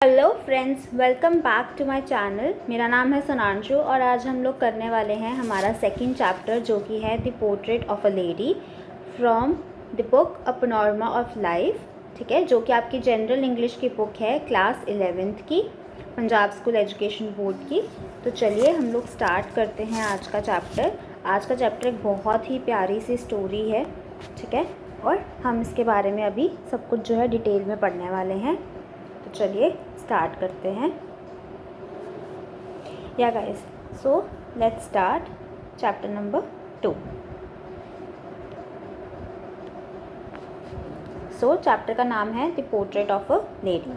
Hello friends, welcome back to my channel. मेरा नाम है सोनांशु और आज हम लोग करने वाले हैं हमारा सेकंड चैप्टर जो कि है the portrait of a lady from the book a panorama of life. ठीक है, जो कि आपकी जनरल इंग्लिश की बुक है क्लास 11th की, पंजाब स्कूल एजुकेशन बोर्ड की। तो चलिए हम लोग स्टार्ट करते हैं आज का चैप्टर। आज का चैप्टर एक बहुत ही प्यारी सी स्टोरी है, ठीक है, और हम इसके बारे में अभी सब कुछ जो है डिटेल में पढ़ने वाले हैं। तो चलिए स्टार्ट करते हैं। Yeah guys, so let's start chapter number 2। सो चैप्टर का नाम है the portrait of a lady.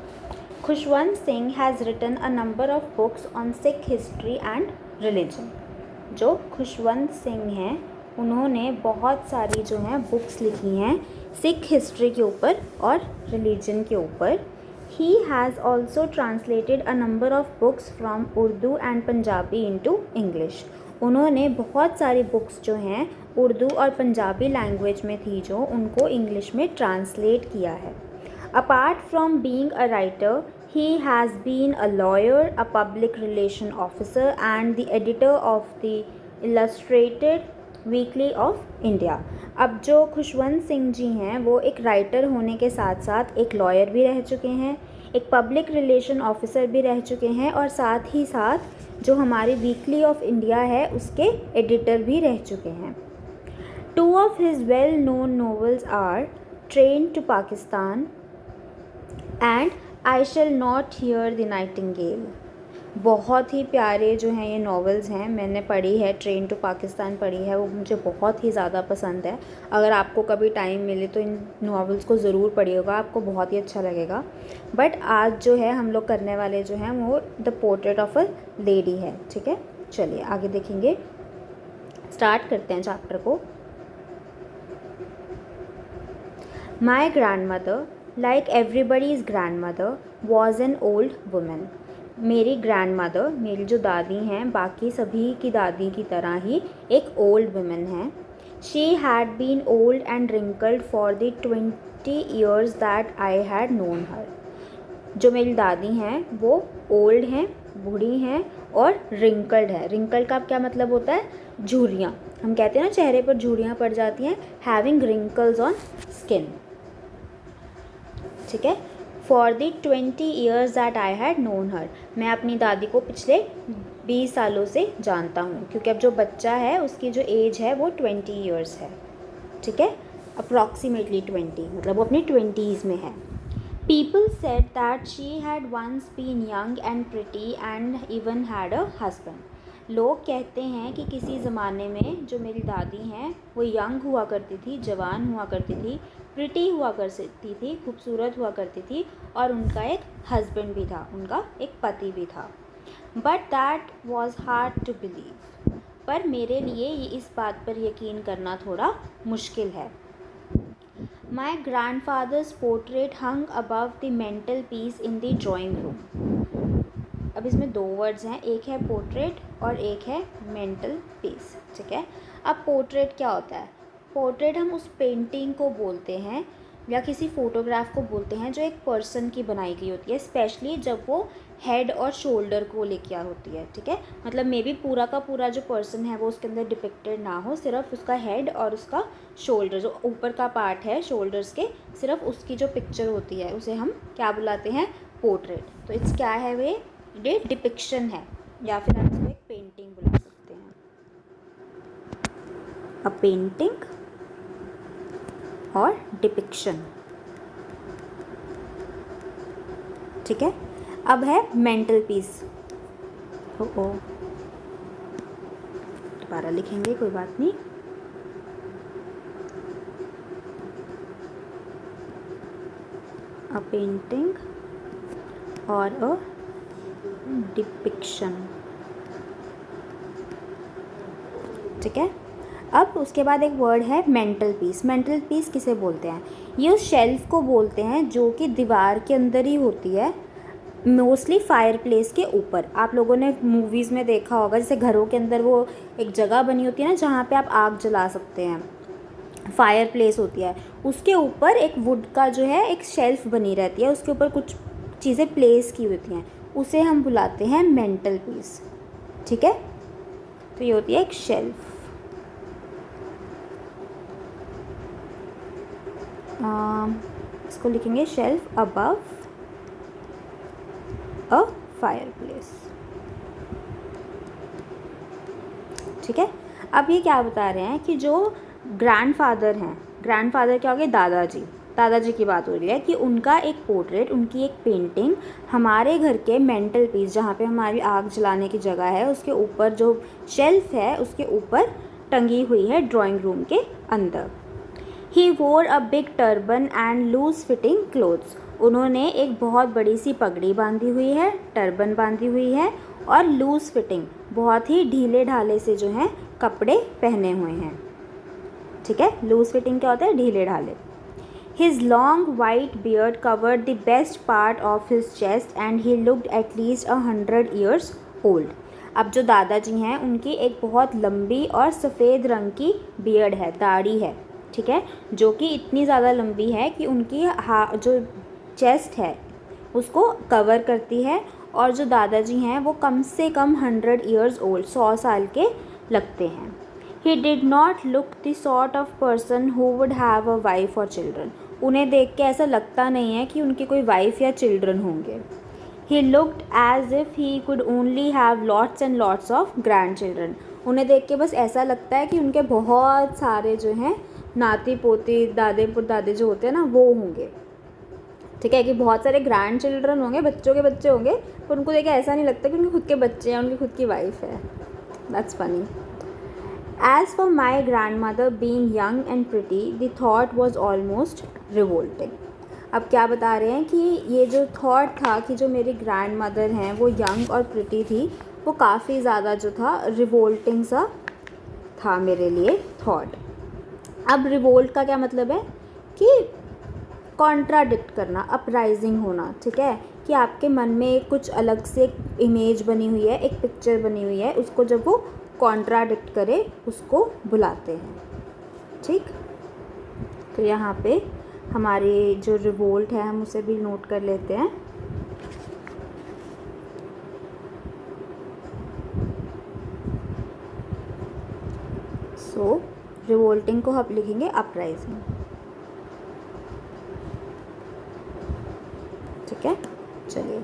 Khushwant Singh has written a number of books on Sikh history and religion. जो खुशवंत सिंह हैं उन्होंने बहुत सारी जो हैं बुक्स लिखी हैं सिख हिस्ट्री के ऊपर और रिलीजन के ऊपर। He has also translated a number of books from Urdu and Punjabi into English. उन्होंने बहुत सारी बुक्स जो हैं उर्दू और पंजाबी लैंग्वेज में थी जो उनको इंग्लिश में ट्रांसलेट किया है। Apart from being a writer, he has been a lawyer, a public relation officer and the editor of the Illustrated weekly off India. अब जो खुशवंत सिंह जी हैं वो एक राइटर होने के साथ साथ एक लॉयर भी रह चुके हैं, एक पब्लिक रिलेशन ऑफिसर भी रह चुके हैं और साथ ही साथ जो हमारी वीकली ऑफ इंडिया है उसके एडिटर भी रह चुके हैं। 2 of his well known novels are train to Pakistan and I shall not hear the nightingale. बहुत ही प्यारे जो हैं ये नॉवेल्स हैं, मैंने पढ़ी है, ट्रेन टू पाकिस्तान पढ़ी है, वो मुझे बहुत ही ज़्यादा पसंद है। अगर आपको कभी टाइम मिले तो इन नॉवेल्स को ज़रूर पढ़िएगा, आपको बहुत ही अच्छा लगेगा। बट आज जो है हम लोग करने वाले जो हैं वो the portrait of a lady है, ठीक है। चलिए आगे देखेंगे, स्टार्ट करते हैं चैप्टर को। My grand mother, like everybody's grand mother, was an old women. मेरी ग्रैंड मदर, मेरी जो दादी हैं, बाकी सभी की दादी की तरह ही एक ओल्ड वुमेन है। She had been old and wrinkled for the 20 years that I had known her. जो मेरी दादी हैं वो ओल्ड हैं, बूढ़ी हैं और रिंकल्ड है। रिंकल्ड का क्या मतलब होता है? झुर्रियाँ। हम कहते हैं ना चेहरे पर झुर्रियाँ पड़ जाती हैं, हैविंग रिंकल्स ऑन स्किन, ठीक है। For the 20 years that I had known हर। मैं अपनी दादी को पिछले 20 सालों से जानता हूँ, क्योंकि अब जो बच्चा है उसकी जो एज है वो 20 ईयर्स है, ठीक है, अप्रॉक्सीमेटली 20, मतलब वो अपनी 20s में है। People said that she had once been young and pretty and even had a husband. लोग कहते हैं कि किसी ज़माने में जो मेरी दादी हैं वो यंग हुआ करती थी, जवान हुआ करती थी, प्रिटी हुआ करती थी, खूबसूरत हुआ करती थी और उनका एक हस्बैंड भी था, उनका एक पति भी था। But that was hard to believe. पर मेरे लिए ये इस बात पर यकीन करना थोड़ा मुश्किल है। My grandfather's portrait hung above the mantelpiece in the drawing room. अब इसमें 2 वर्ड्स हैं, एक है पोर्ट्रेट और एक है मेंटल पीस, ठीक है। अब पोर्ट्रेट क्या होता है? पोर्ट्रेट हम उस पेंटिंग को बोलते हैं या किसी फ़ोटोग्राफ को बोलते हैं जो एक पर्सन की बनाई गई होती है, स्पेशली जब वो हेड और शोल्डर को लेके होती है, ठीक है। मतलब मे बी पूरा का पूरा जो पर्सन है वो उसके अंदर डिपिक्टेड ना हो, सिर्फ उसका हेड और उसका शोल्डर, जो ऊपर का पार्ट है शोल्डर्स के, सिर्फ उसकी जो पिक्चर होती है उसे हम क्या बुलाते हैं? पोर्ट्रेट। तो इट्स क्या है? वे ये डिपिक्शन है या फिर आप इसको एक पेंटिंग बुला सकते हैं, अ पेंटिंग और डिपिक्शन, ठीक है। अब है मेंटल पीस। दोबारा लिखेंगे, कोई बात नहीं। अ पेंटिंग और अ डिपिक्शन, ठीक है। अब उसके बाद एक वर्ड है मेंटल पीस। मेंटल पीस किसे बोलते हैं? ये उस शेल्फ को बोलते हैं जो कि दीवार के अंदर ही होती है, मोस्टली फायर प्लेस के ऊपर। आप लोगों ने मूवीज़ में देखा होगा, जैसे घरों के अंदर वो एक जगह बनी होती है ना जहाँ पे आप आग जला सकते हैं, फायर प्लेस होती है, उसके ऊपर एक वुड का जो है एक शेल्फ बनी रहती है, उसके ऊपर कुछ चीज़ें प्लेस की होती हैं, उसे हम बुलाते हैं मेंटल पीस। ठीक है, तो ये होती है एक शेल्फ। इसको लिखेंगे शेल्फ अबव अ फायरप्लेस। ठीक है, अब ये क्या बता रहे हैं कि जो ग्रैंडफादर हैं, ग्रैंडफादर क्या हो गए, दादाजी, दादाजी की बात हो रही है कि उनका एक पोर्ट्रेट, उनकी एक पेंटिंग हमारे घर के मेंटल पीस, जहाँ पे हमारी आग जलाने की जगह है, उसके ऊपर जो शेल्फ है उसके ऊपर टंगी हुई है ड्राइंग रूम के अंदर। He wore a big turban and loose fitting clothes. उन्होंने एक बहुत बड़ी सी पगड़ी बांधी हुई है, टर्बन बांधी हुई है, और लूज फिटिंग बहुत ही ढीले ढाले से जो हैं कपड़े पहने हुए हैं। ठीक है, लूज फिटिंग क्या होता है, ढीले ढाले। His long white beard covered the best part of his chest and he looked at least 100 years old. अब जो दादाजी हैं उनकी एक बहुत लंबी और सफ़ेद रंग की बियर्ड है, दाढ़ी है, ठीक है, जो कि इतनी ज़्यादा लंबी है कि उनकी जो चेस्ट है उसको कवर करती है, और जो दादाजी हैं वो कम से कम 100 years old, 100 साल के लगते हैं। He did not look the sort of person who would have a wife or children. उन्हें देख के ऐसा लगता नहीं है कि उनकी कोई वाइफ या चिल्ड्रन होंगे। He looked as if he could only have lots and lots of grandchildren. उन्हें देख के बस ऐसा लगता है कि उनके बहुत सारे जो हैं नाती पोती, दादे दादे जो होते हैं ना वो होंगे। ठीक है, कि बहुत सारे ग्रैंड चिल्ड्रन होंगे, बच्चों के बच्चे होंगे, पर उनको देख के ऐसा नहीं लगता कि उनके खुद के बच्चे हैं, उनकी खुद की वाइफ है। That's funny. As for my grandmother being young and pretty, the thought was almost revolting. अब क्या बता रहे हैं कि ये जो थॉट था कि जो मेरी ग्रैंड मदर हैं वो यंग और प्रिटी थी, वो काफ़ी ज़्यादा जो था रिवोल्टिंग सा था मेरे लिए थॉट। अब रिवोल्ट का क्या मतलब है कि कॉन्ट्राडिक्ट करना, अपराइजिंग होना। ठीक है, कि आपके मन में कुछ अलग से एक इमेज बनी हुई है, एक पिक्चर बनी हुई है, उसको जब वो कॉन्ट्राडिक्ट करे उसको बुलाते हैं। ठीक, तो यहाँ पे हमारी जो रिवोल्ट है हम उसे भी नोट कर लेते हैं। सो रिवोल्टिंग को हम लिखेंगे अपराइजिंग। ठीक है, चलिए।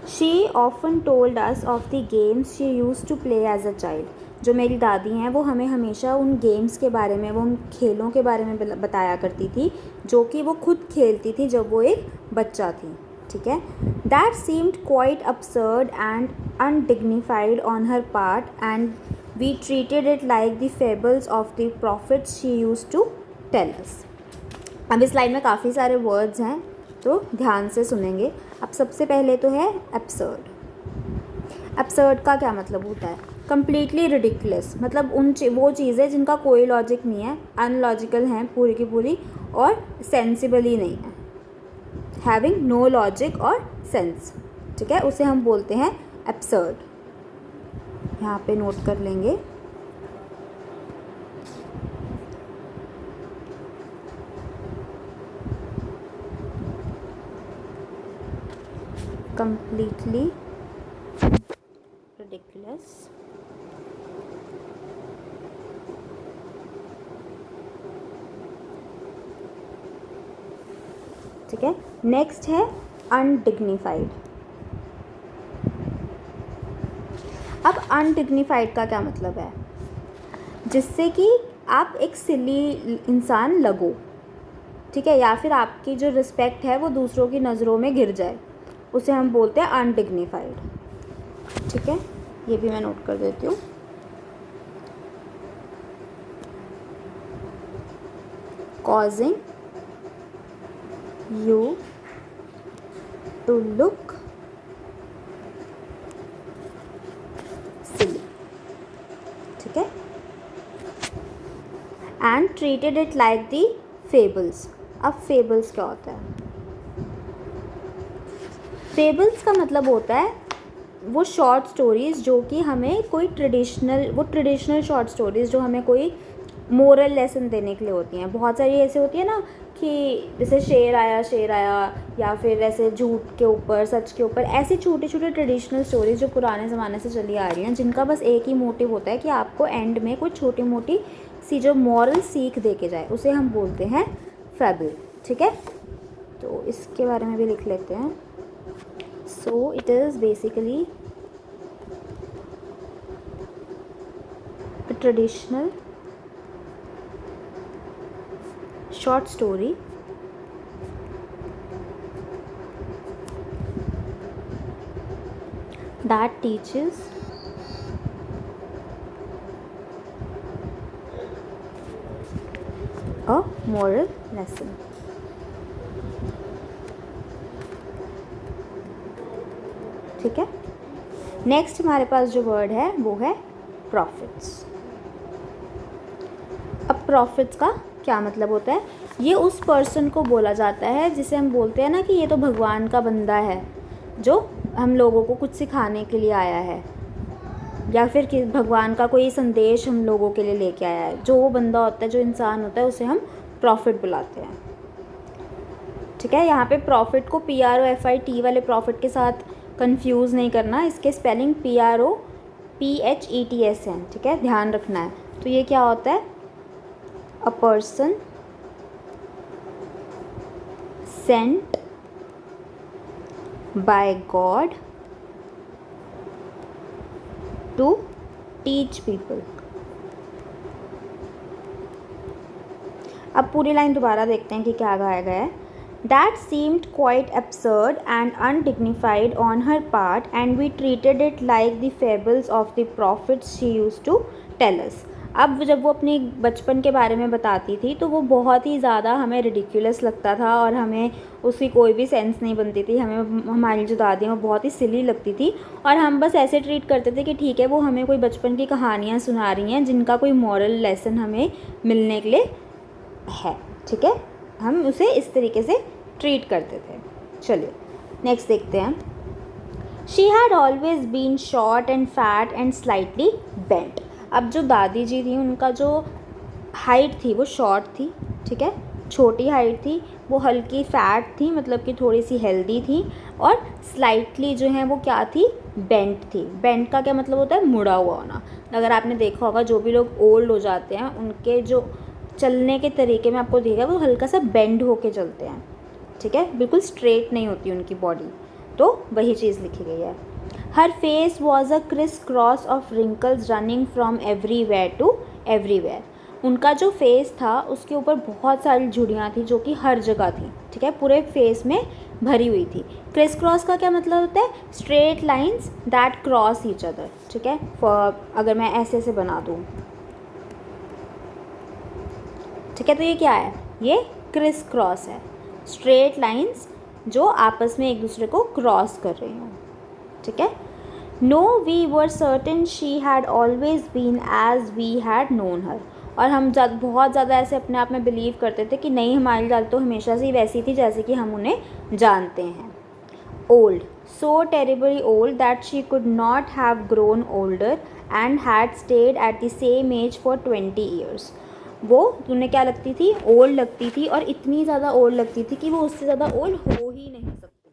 She often told us of the games she use to play as a child. जो मेरी दादी हैं वो हमें हमेशा उन गेम्स के बारे में, वो उन खेलों के बारे में बताया करती थी जो कि वो खुद खेलती थी जब वो एक बच्चा थी। ठीक है, that seemed quite absurd and undignified on her part and we treated it like the fables of the prophets she used to tell us. अब इस लाइन में काफ़ी सारे वर्ड्स हैं तो ध्यान से सुनेंगे। अब सबसे पहले तो है एब्सर्ड। एब्सर्ड का क्या मतलब होता है, कम्प्लीटली रिडिकुलस, मतलब वो चीज़ें जिनका कोई लॉजिक नहीं है, अनलॉजिकल हैं पूरी की पूरी, और सेंसिबल ही नहीं है, हैविंग नो लॉजिक और सेंस। ठीक है, उसे हम बोलते हैं एब्सर्ड। यहाँ पे नोट कर लेंगे। completely ridiculous, ठीक है। नेक्स्ट है अनडिग्निफाइड। अब अनडिग्निफाइड का क्या मतलब है, जिससे कि आप एक सिली इंसान लगो, ठीक है, या फिर आपकी जो रिस्पेक्ट है वो दूसरों की नज़रों में गिर जाए, उसे हम बोलते हैं अनडिग्निफाइड। ठीक है, ये भी मैं नोट कर देती हूँ। कॉजिंग यू टू लुक सिली। ठीक है, and treated it like the fables. अब फेबल्स क्या होता है, फेबल्स का मतलब होता है वो शॉर्ट स्टोरीज़ जो कि हमें कोई ट्रेडिशनल शॉर्ट स्टोरीज़ जो हमें कोई मोरल लेसन देने के लिए होती हैं। बहुत सारी ऐसे होती है ना कि जैसे शेर आया या फिर ऐसे झूठ के ऊपर सच के ऊपर, ऐसी छोटी छोटी ट्रेडिशनल स्टोरीज जो पुराने ज़माने से चली आ रही हैं, जिनका बस एक ही मोटिव होता है कि आपको एंड में कुछ छोटी मोटी सी जो मॉरल सीख दे के जाए, उसे हम बोलते हैं फैबल। ठीक है, तो इसके बारे में भी लिख लेते हैं। So it is basically a traditional short story that teaches a moral lesson। ठीक है, नेक्स्ट हमारे पास जो वर्ड है वो है प्रॉफिट्स। अब प्रॉफिट्स का क्या मतलब होता है? ये उस पर्सन को बोला जाता है जिसे हम बोलते हैं ना कि ये तो भगवान का बंदा है, जो हम लोगों को कुछ सिखाने के लिए आया है, या फिर कि भगवान का कोई संदेश हम लोगों के लिए लेके आया है। जो वो बंदा होता है, जो इंसान होता है, उसे हम प्रॉफिट बुलाते हैं। ठीक है, यहाँ पे प्रॉफिट को PROFIT वाले प्रॉफिट के साथ कंफ्यूज नहीं करना, इसके स्पेलिंग PROPHETS हैं। ठीक है, ध्यान रखना है। तो ये क्या होता है? A person sent by God to teach people। अब पूरी लाइन दोबारा देखते हैं कि क्या गाया गया है। That seemed quite absurd and undignified on her part, and we treated it like the fables of the prophets she used to tell us। अब जब वो अपने बचपन के बारे में बताती थी तो वो बहुत ही ज़्यादा हमें रिडिकुलस लगता था और हमें उसकी कोई भी सेंस नहीं बनती थी। हमें हमारी जो दादी हैं वो बहुत ही सिली लगती थी और हम बस ऐसे ट्रीट करते थे कि ठीक है, वो हमें कोई बचपन की कहानियाँ सुना रही हैं जिनका कोई मॉरल लेसन हमें मिलने के लिए है। ठीक है, हम उसे इस तरीके से ट्रीट करते थे। चलिए नेक्स्ट देखते हैं। She had always been short and fat and slightly bent. अब जो दादी जी थी उनका जो हाइट थी वो शॉर्ट थी। ठीक है, छोटी हाइट थी, वो हल्की फैट थी, मतलब कि थोड़ी सी हेल्दी थी, और स्लाइटली जो है वो क्या थी? बेंट थी। बेंट का क्या मतलब होता है? मुड़ा हुआ होना। अगर आपने देखा होगा जो भी लोग ओल्ड हो जाते हैं उनके जो चलने के तरीके में आपको दिखेगा वो हल्का सा बेंड होके चलते हैं। ठीक है, बिल्कुल स्ट्रेट नहीं होती उनकी बॉडी, तो वही चीज़ लिखी गई है। Her face was a criss cross of wrinkles running from everywhere to everywhere. उनका जो फेस था उसके ऊपर बहुत सारी झुर्रियाँ थी जो कि हर जगह थी। ठीक है, पूरे फेस में भरी हुई थी। क्रिस क्रॉस का क्या मतलब होता है? Straight lines that cross each other. ठीक है, अगर मैं ऐसे से बना दूँ, ठीक है, तो ये क्या है? ये क्रिस क्रॉस है, स्ट्रेट लाइंस जो आपस में एक दूसरे को क्रॉस कर रही हूँ। ठीक है, no we were certain she had always been as we had known her. और हम बहुत ज़्यादा ऐसे अपने आप में बिलीव करते थे कि नहीं, हमारी दादी तो हमेशा से ही वैसी थी जैसे कि हम उन्हें जानते हैं। Old, so terribly old that she could not have grown older and had stayed at the same age for 20 years. वो उन्हें क्या लगती थी? ओल्ड लगती थी, और इतनी ज़्यादा ओल्ड लगती थी कि वो उससे ज़्यादा ओल्ड हो ही नहीं सकती।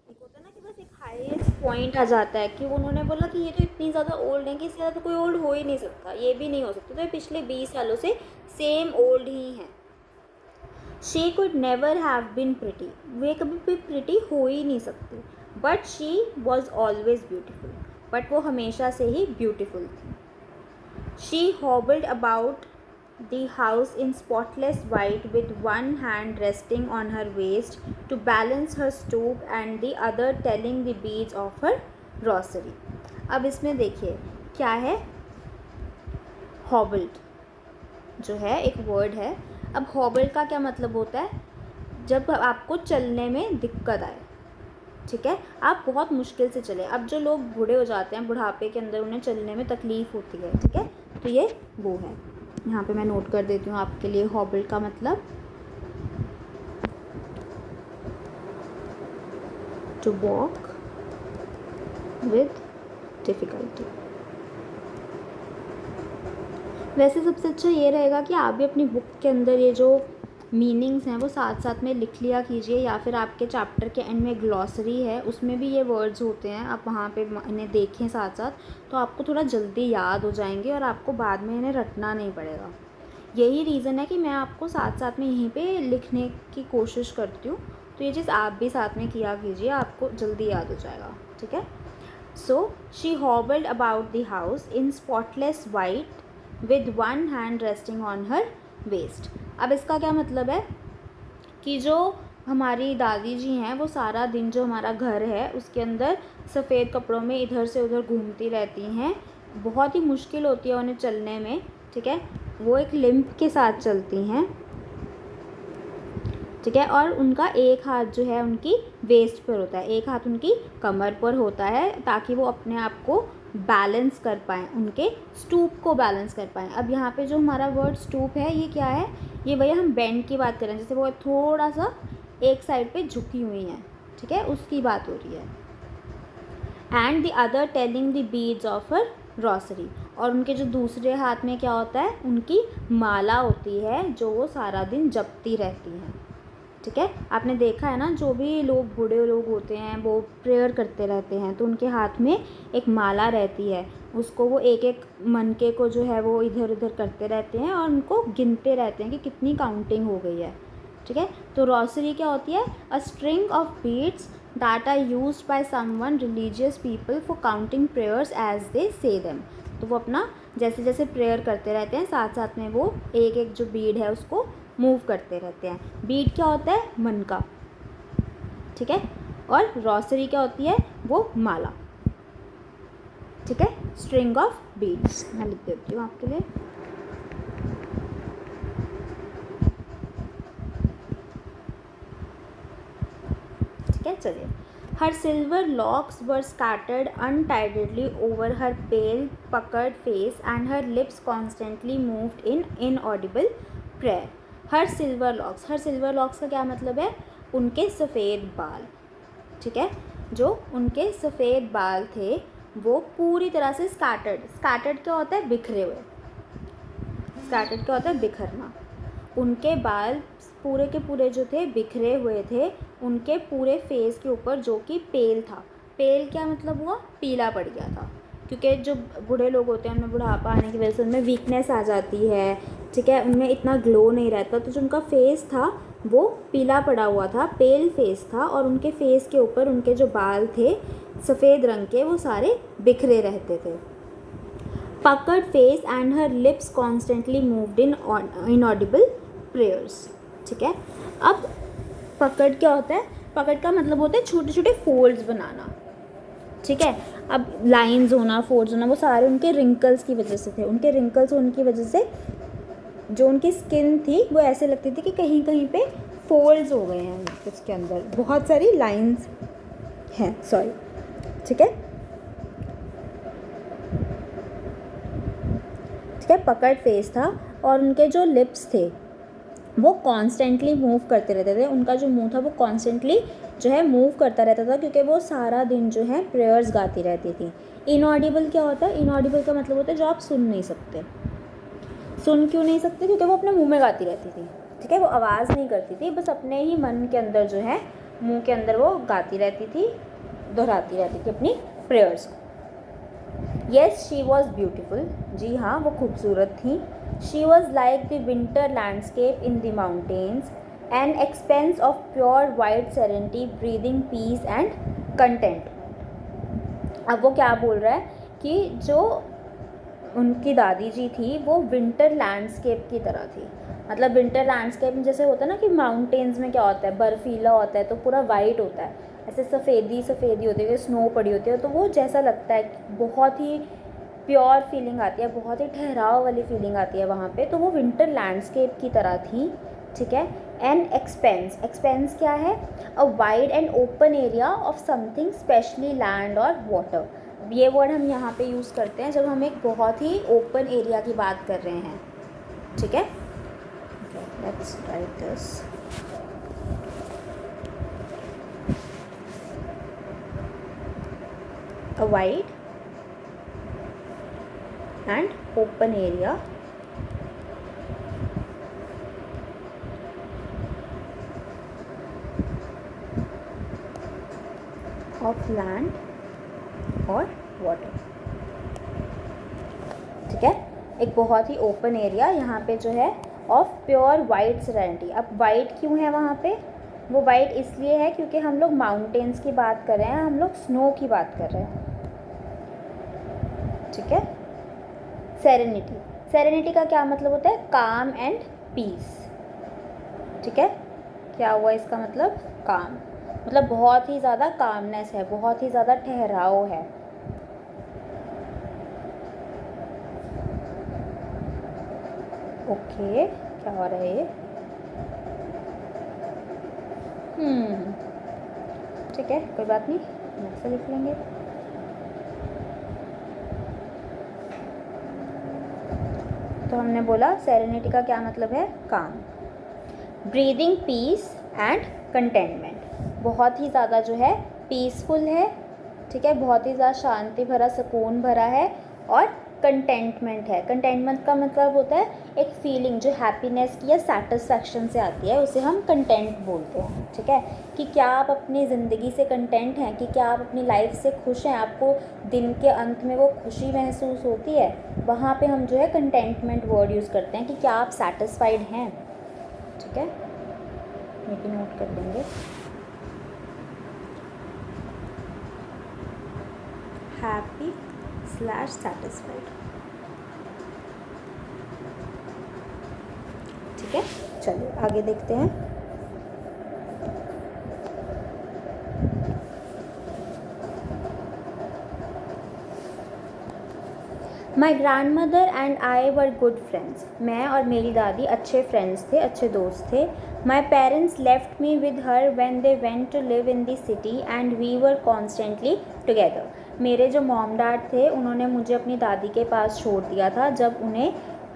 एक होता है ना कि बस एक हाईएस्ट पॉइंट आ जाता है कि उन्होंने बोला कि ये तो इतनी ज़्यादा ओल्ड है कि इससे ज़्यादा कोई ओल्ड हो ही नहीं सकता, ये भी नहीं हो सकता, तो ये पिछले 20 सालों से सेम ओल्ड ही हैं। She could never have been pretty, वे कभी भी प्रिटी हो ही नहीं सकती। But she was always beautiful, but वो हमेशा से ही ब्यूटिफुल थी। She hobbled about the house in spotless white with one hand resting on her waist to balance her stoop and the other telling the beads of her rosary। अब इसमें देखिए क्या है? हॉबल्ड जो है एक वर्ड है। अब हॉबल्ड का क्या मतलब होता है? जब आपको चलने में दिक्कत आए। ठीक है, आप बहुत मुश्किल से चले। अब जो लोग बूढ़े हो जाते हैं, बुढ़ापे के अंदर उन्हें चलने में तकलीफ़ होती है। ठीक है, तो ये वो है। यहाँ पे मैं नोट कर देती हूँ आपके लिए। हॉबल्ड का मतलब टू वॉक विद डिफ़िकल्टी। वैसे सबसे अच्छा ये रहेगा कि आप भी अपनी बुक के अंदर ये जो मीनिंग्स हैं वो साथ साथ में लिख लिया कीजिए, या फिर आपके चैप्टर के एंड में ग्लॉसरी है उसमें भी ये वर्ड्स होते हैं, आप वहाँ पे इन्हें देखें साथ साथ, तो आपको थोड़ा जल्दी याद हो जाएंगे और आपको बाद में इन्हें रटना नहीं पड़ेगा। यही रीज़न है कि मैं आपको साथ साथ में यहीं पे लिखने की कोशिश करती हूँ, तो ये चीज़ आप भी साथ में किया कीजिए, आपको जल्दी याद हो जाएगा, ठीक है। So she hobbled about the house in spotless white with one hand resting on her waist. अब इसका क्या मतलब है कि जो हमारी दादी जी हैं वो सारा दिन जो हमारा घर है उसके अंदर सफ़ेद कपड़ों में इधर से उधर घूमती रहती हैं, बहुत ही मुश्किल होती है उन्हें चलने में, ठीक है। वो एक लिम्प के साथ चलती हैं, ठीक है, और उनका एक हाथ जो है उनकी वेस्ट पर होता है, एक हाथ उनकी कमर पर होता है, ताकि वो अपने आप को बैलेंस कर पाएँ, उनके स्टूप को बैलेंस कर पाएँ। अब यहाँ पे जो हमारा वर्ड स्टूप है ये क्या है, ये भैया हम बेंड की बात कर रहे हैं, जैसे वो थोड़ा सा एक साइड पे झुकी हुई हैं, ठीक है, उसकी बात हो रही है। And the other telling the beads of her Rossari, और उनके जो दूसरे हाथ में क्या होता है, उनकी माला होती है जो वो सारा दिन जपती रहती हैं, ठीक है। आपने देखा है ना, जो भी लोग बूढ़े लोग होते हैं वो प्रेयर करते रहते हैं तो उनके हाथ में एक माला रहती है, उसको वो एक एक मनके को जो है वो इधर उधर करते रहते हैं और उनको गिनते रहते हैं कि कितनी काउंटिंग हो गई है, ठीक है। तो रोसरी क्या होती है, a string of beads that are used by someone religious people for counting prayers as they say them. तो वो अपना जैसे जैसे प्रेयर करते रहते हैं साथ साथ में वो एक एक जो बीड है उसको मूव करते रहते हैं। बीड क्या होता है, मन का, ठीक है, और रोसरी क्या होती है, वो माला, ठीक है, स्ट्रिंग ऑफ बीड्स। मैं लिख देती हूँ आपके लिए। ठीक है, चलिए। Her silver locks were scattered untidily over her pale puckered face and her lips constantly moved in inaudible prayer. Her silver locks का क्या मतलब है, उनके सफ़ेद बाल, ठीक है, जो उनके सफ़ेद बाल थे वो पूरी तरह से स्कैटर्ड क्या होता है, बिखरे हुए, स्कैटर्ड क्या होता है, बिखरना। उनके बाल पूरे के पूरे जो थे बिखरे हुए थे उनके पूरे फेस के ऊपर, जो कि पेल था। पेल क्या मतलब हुआ, पीला पड़ गया था, क्योंकि जो बूढ़े लोग होते हैं उनमें बुढ़ापा आने की वजह से उनमें वीकनेस आ जाती है, ठीक है, उनमें इतना ग्लो नहीं रहता, तो जो उनका फेस था वो पीला पड़ा हुआ था, पेल फेस था, और उनके फेस के ऊपर उनके जो बाल थे सफ़ेद रंग के वो सारे बिखरे रहते थे। Puckered face and her lips constantly moved in inaudible prayers, ठीक है। अब पकड़ क्या होता है, पकड़ का मतलब होता है छोटे छोटे फोल्ड्स बनाना, ठीक है। अब लाइंस होना, फोल्ड्स होना, वो सारे उनके रिंकल्स की वजह से थे, उनके रिंकल्स होने की वजह से जो उनकी स्किन थी वो ऐसे लगती थी कि कहीं कहीं पे फोल्ड्स हो गए हैं, उसके अंदर बहुत सारी लाइंस हैं, सॉरी, ठीक है, ठीक है। पकड़ फेस था और उनके जो लिप्स थे वो कॉन्स्टेंटली मूव करते रहते थे, उनका जो मुंह था वो कॉन्स्टेंटली जो है मूव करता रहता था, क्योंकि वो सारा दिन जो है प्रेयर्स गाती रहती थी। इनऑडिबल क्या होता है, इनऑडिबल का मतलब होता है जो आप सुन नहीं सकते। सुन क्यों नहीं सकते, क्योंकि वो अपने मुंह में गाती रहती थी, ठीक है, वो आवाज़ नहीं करती थी, बस अपने ही मन के अंदर जो है मुंह के अंदर वो गाती रहती थी, दोहराती रहती थी अपनी प्रेयर्स को। येस शी वॉज ब्यूटिफुल, जी हाँ वो खूबसूरत थी। She was like the winter landscape in the mountains, an expanse of pure white serenity breathing peace and content. अब वो क्या बोल रहा है कि जो उनकी दादी जी थी वो विंटर लैंडस्केप की तरह थी, मतलब विंटर लैंडस्केप में जैसे होता है ना कि माउंटेन्स में क्या होता है, बर्फीला होता है तो पूरा वाइट होता है, ऐसे सफ़ेदी होती है, स्नो पड़ी होती है, तो वो जैसा लगता है, बहुत ही प्योर फीलिंग आती है, बहुत ही ठहराव वाली फीलिंग आती है वहाँ पे, तो वो विंटर लैंडस्केप की तरह थी, ठीक है। एन एक्सपेंस क्या है, a wide and open area of something specially land और वाटर। ये वर्ड हम यहाँ पे यूज़ करते हैं जब हम एक बहुत ही ओपन एरिया की बात कर रहे हैं, ठीक है। Let's write this. A wide and open area land और वाटर। ठीक है, एक बहुत ही ओपन एरिया यहाँ पे जो है ऑफ प्योर वाइट सेरेनिटी। अब वाइट क्यों है वहाँ पे? वो वाइट इसलिए है क्योंकि हम लोग माउंटेन्स की बात कर रहे हैं, हम लोग स्नो की बात कर रहे हैं। ठीक है, सेरेनिटी, सेरेनिटी का क्या मतलब होता है? काम एंड पीस। ठीक है, क्या हुआ इसका मतलब? काम, मतलब बहुत ही ज़्यादा कामनेस है, बहुत ही ज़्यादा ठहराव है। ओके, क्या हो रहा है ये? ठीक है, कोई बात नहीं, ऐसे लिख लेंगे। तो हमने बोला सेरेनिटी का क्या मतलब है? काम। ब्रीदिंग पीस एंड कंटेंटमेंट, बहुत ही ज़्यादा जो है पीसफुल है। ठीक है, बहुत ही ज़्यादा शांति भरा, सुकून भरा है। और कंटेंटमेंट है, कंटेंटमेंट का मतलब होता है एक फीलिंग जो हैप्पीनेस की या सेटिस्फैक्शन से आती है, उसे हम कंटेंट बोलते हैं। ठीक है, कि क्या आप अपनी ज़िंदगी से कंटेंट हैं, कि क्या आप अपनी लाइफ से खुश हैं, आपको दिन के अंत में वो खुशी महसूस होती है, वहाँ पे हम जो है कंटेंटमेंट वर्ड यूज़ करते हैं कि क्या आप सेटिस्फाइड हैं। ठीक है, ये भी नोट कर लेंगे। Happy / satisfied. ठीक है, चलिए आगे देखते हैं। My grand mother and I were good friends, मैं और मेरी दादी अच्छे फ्रेंड्स थे, अच्छे दोस्त थे। My parents left me with her when they went to live in the city and we were constantly together. मेरे जो मॉम डैड थे उन्होंने मुझे अपनी दादी के पास छोड़ दिया था जब उन्हें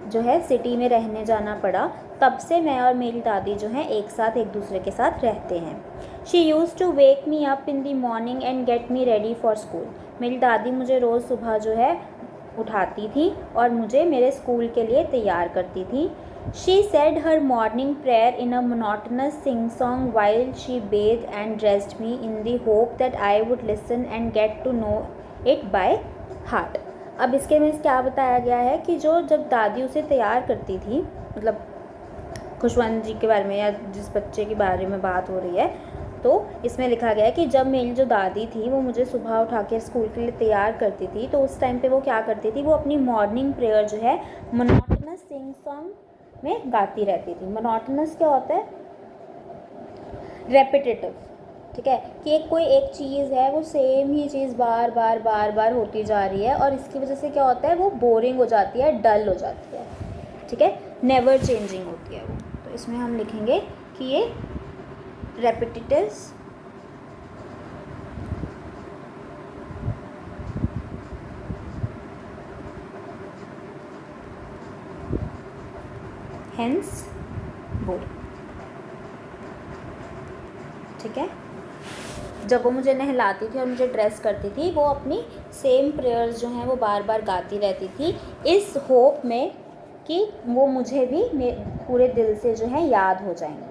जो है सिटी में रहने जाना पड़ा। तब से मैं और मेरी दादी जो हैं एक साथ एक दूसरे के साथ रहते हैं। She use to wake me up in the morning and get me ready for school. मेरी दादी मुझे रोज़ सुबह जो है उठाती थी और मुझे मेरे स्कूल के लिए तैयार करती थी। She said her morning prayer in a monotonous sing song while she bathe and dressed me in the hope that I would listen and get to know it by heart. अब इसके में क्या बताया गया है कि जो जब दादी उसे तैयार करती थी, मतलब खुशवंत जी के बारे में या जिस बच्चे के बारे में बात हो रही है, तो इसमें लिखा गया है कि जब मेरी जो दादी थी वो मुझे सुबह उठा के स्कूल के लिए तैयार करती थी, तो उस टाइम पे वो क्या करती थी, वो अपनी मॉर्निंग प्रेयर जो है मोनोटोनस सिंग सॉन्ग में गाती रहती थी। मोनोटोनस क्या होता है? रेपिटेटिव। ठीक है, कि कोई एक चीज़ है वो सेम ही चीज़ बार बार बार बार होती जा रही है और इसकी वजह से क्या होता है, वो बोरिंग हो जाती है, डल हो जाती है। ठीक है, नेवर चेंजिंग होती है वो। तो इसमें हम लिखेंगे कि ये रेपिटेटिव हेंस बोरिंग। ठीक है, जब वो मुझे नहलाती थी और मुझे ड्रेस करती थी, वो अपनी सेम प्रेयर्स जो हैं वो बार बार गाती रहती थी, इस होप में कि वो मुझे भी पूरे दिल से जो है याद हो जाएंगे।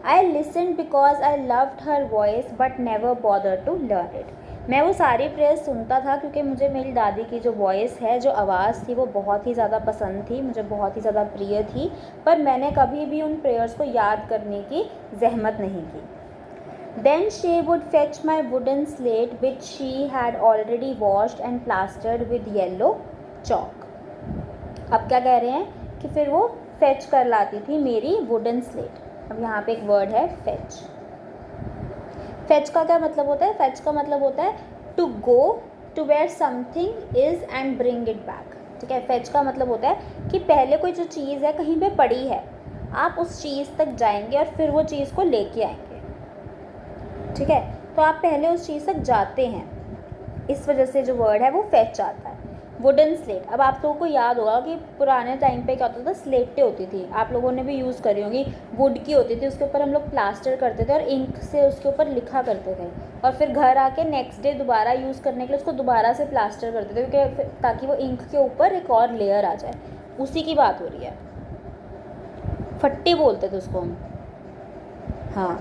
I listen because I loved her voice but never bother to learn it. मैं वो सारी प्रेयर्स सुनता था क्योंकि मुझे मेरी दादी की जो वॉइस है, जो आवाज़ थी, वो बहुत ही ज़्यादा पसंद थी, मुझे बहुत ही ज़्यादा प्रिय थी, पर मैंने कभी भी उन प्रेयर्स को याद करने की जहमत नहीं की। Then she would fetch my wooden slate which she had already washed and plastered with yellow chalk. अब क्या कह रहे हैं कि फिर वो fetch कर लाती थी मेरी wooden slate। अब यहाँ पे एक वर्ड है fetch। fetch का क्या मतलब होता है? fetch का मतलब होता है to go to where something is and bring it back। ठीक है, fetch का मतलब होता है कि पहले कोई जो चीज़ है कहीं पे पड़ी है, आप उस चीज़ तक जाएंगे और फिर वो चीज़ को लेके आएंगे। ठीक है, तो आप पहले उस चीज़ तक जाते हैं, इस वजह से जो वर्ड है वो फेच आता है। वुडन स्लेट, अब आप लोगों को याद होगा कि पुराने टाइम पे क्या होता था, स्लेटें होती थी, आप लोगों ने भी यूज़ करी होंगी, वुड की होती थी, उसके ऊपर हम लोग प्लास्टर करते थे और इंक से उसके ऊपर लिखा करते थे और फिर घर आके नेक्स्ट डे दोबारा यूज़ करने के लिए उसको दोबारा से प्लास्टर करते थे क्योंकि ताकि वो इंक के ऊपर एक और लेयर आ जाए। उसी की बात हो रही है, फट्टी बोलते थे उसको हम। हाँ,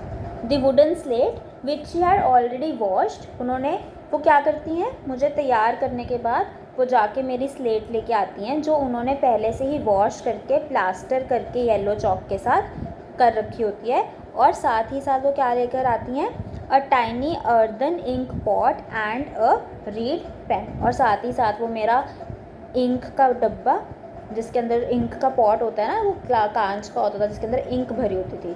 the wooden slate which she had already washed. उन्होंने, वो क्या करती हैं, मुझे तैयार करने के बाद वो जाके मेरी स्लेट लेके आती हैं जो उन्होंने पहले से ही वॉश करके प्लास्टर करके येलो चॉक के साथ कर रखी होती है। और साथ ही साथ वो क्या लेकर आती हैं, a tiny earthen ink pot and a reed pen. और साथ ही साथ वो मेरा इंक का डब्बा, जिसके अंदर इंक का पॉट होता है ना, वो कांच का होता था जिसके अंदर इंक भरी होती थी,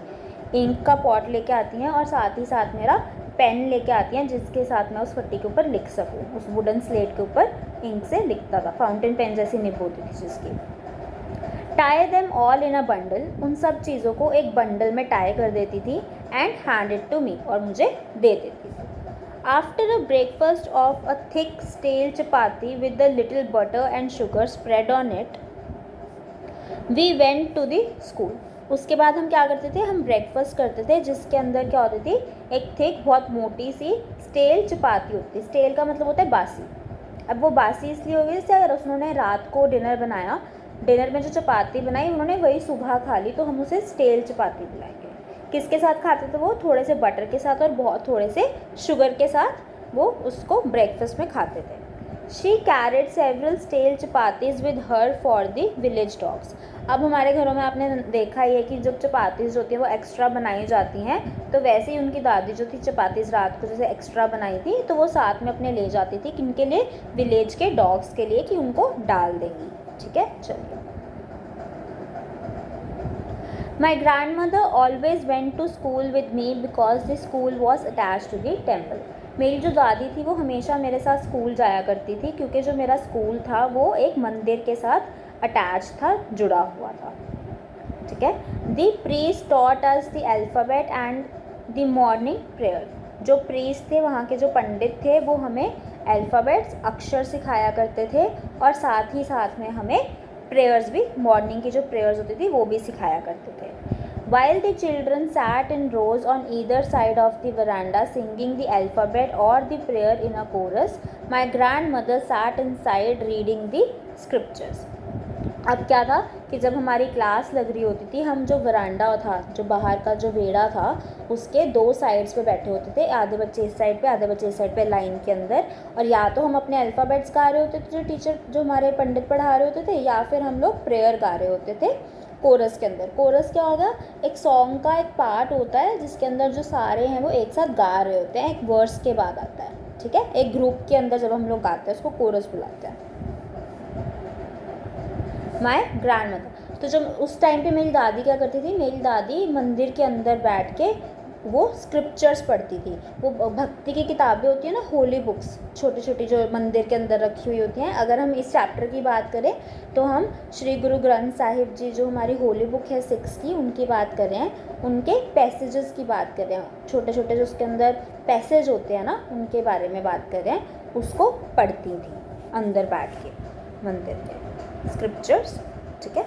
इंक का पॉट लेके आती हैं। और साथ ही साथ मेरा पेन लेके आती हैं जिसके साथ मैं उस पट्टी के ऊपर लिख सकूँ। उस वुडन स्लेट के ऊपर इंक से लिखता था, फाउंटेन पेन जैसी निब होती थी जिसकी। Tie them all in a bundle, उन सब चीज़ों को एक बंडल में टाई कर देती थी। And hand it to me, और मुझे दे देती थी। After a breakfast of a thick stale chapati with the little butter and sugar spread on it, we went to the school. उसके बाद हम क्या करते थे, हम ब्रेकफास्ट करते थे जिसके अंदर क्या होती थी, एक थिक बहुत मोटी सी स्टेल चपाती होती थी। स्टेल का मतलब होता है बासी। अब वो बासी इसलिए हो गई जैसे अगर उन्होंने रात को डिनर बनाया, डिनर में जो चपाती बनाई उन्होंने वही सुबह खा ली, तो हम उसे स्टेल चपाती बुलाएंगे। किसके साथ खाते थे वो, थोड़े से बटर के साथ और बहुत थोड़े से शुगर के साथ वो उसको ब्रेकफास्ट में खाते थे। She carried several stale chapatis with her for the village dogs. अब हमारे घरों में आपने देखा ही है कि जब चपातीज होती हैं वो एक्स्ट्रा बनाई जाती हैं, तो वैसे ही उनकी दादी जो थी चपातीज रात को जैसे एक्स्ट्रा बनाई थी तो वो साथ में अपने ले जाती थी, किनके लिए, विलेज के डॉग्स के लिए, कि उनको डाल देंगी। ठीक है, चलिए। My grandmother always went to school with me because the school was attach to the temple. मेरी जो दादी थी वो हमेशा मेरे साथ स्कूल जाया करती थी क्योंकि जो मेरा स्कूल था वो एक मंदिर के साथ अटैच था, जुड़ा हुआ था। ठीक है। The priest taught us the alphabet and the morning prayer. जो प्रीस्ट थे, वहाँ के जो पंडित थे, वो हमें अल्फ़ाबेट्स, अक्षर सिखाया करते थे और साथ ही साथ में हमें प्रेयर्स भी, मॉर्निंग की जो प्रेयर्स होती थी वो भी सिखाया करते थे। While the children sat in rows on either side of the veranda singing the alphabet or the prayer in a chorus, my grandmother sat inside reading the scriptures. अब क्या था कि जब हमारी क्लास लग रही होती थी, हम जो वरांडा था, जो बाहर का जो वेड़ा था, उसके दो साइड्स पे बैठे होते थे, आधे बच्चे इस साइड पे, आधे बच्चे इस साइड पे, लाइन के अंदर। और या तो हम अपने अल्फ़ाबेट्स गा रहे होते थे जो टीचर, जो हमारे पंडित पढ़ा रहे होते थे, या फिर हम लोग प्रेयर गा रहे होते थे कोरस के अंदर। कोरस क्या होगा, एक सॉन्ग का एक पार्ट होता है जिसके अंदर जो सारे हैं वो एक साथ गा रहे होते हैं, एक वर्स के बाद आता है। ठीक है, एक ग्रुप के अंदर जब हम लोग गाते हैं उसको कोरस बुलाते हैं। माय ग्रैंड मदर, तो जब उस टाइम पे मेरी दादी क्या करती थी, मेरी दादी मंदिर के अंदर बैठ के वो स्क्रिप्चर्स पढ़ती थी। वो भक्ति की किताबें होती हैं ना, होली बुक्स, छोटी छोटी जो मंदिर के अंदर रखी हुई होती हैं। अगर हम इस चैप्टर की बात करें तो हम श्री गुरु ग्रंथ साहिब जी, जो हमारी होली बुक है 6 की, उनकी बात कर रहे हैं, उनके पैसेजेस की बात कर रहे हैं। छोटे छोटे जो उसके अंदर पैसेज होते हैं ना, उनके बारे में बात कर रहे हैं। उसको पढ़ती थी अंदर बैठ के मंदिर के स्क्रिप्चर्स। ठीक है।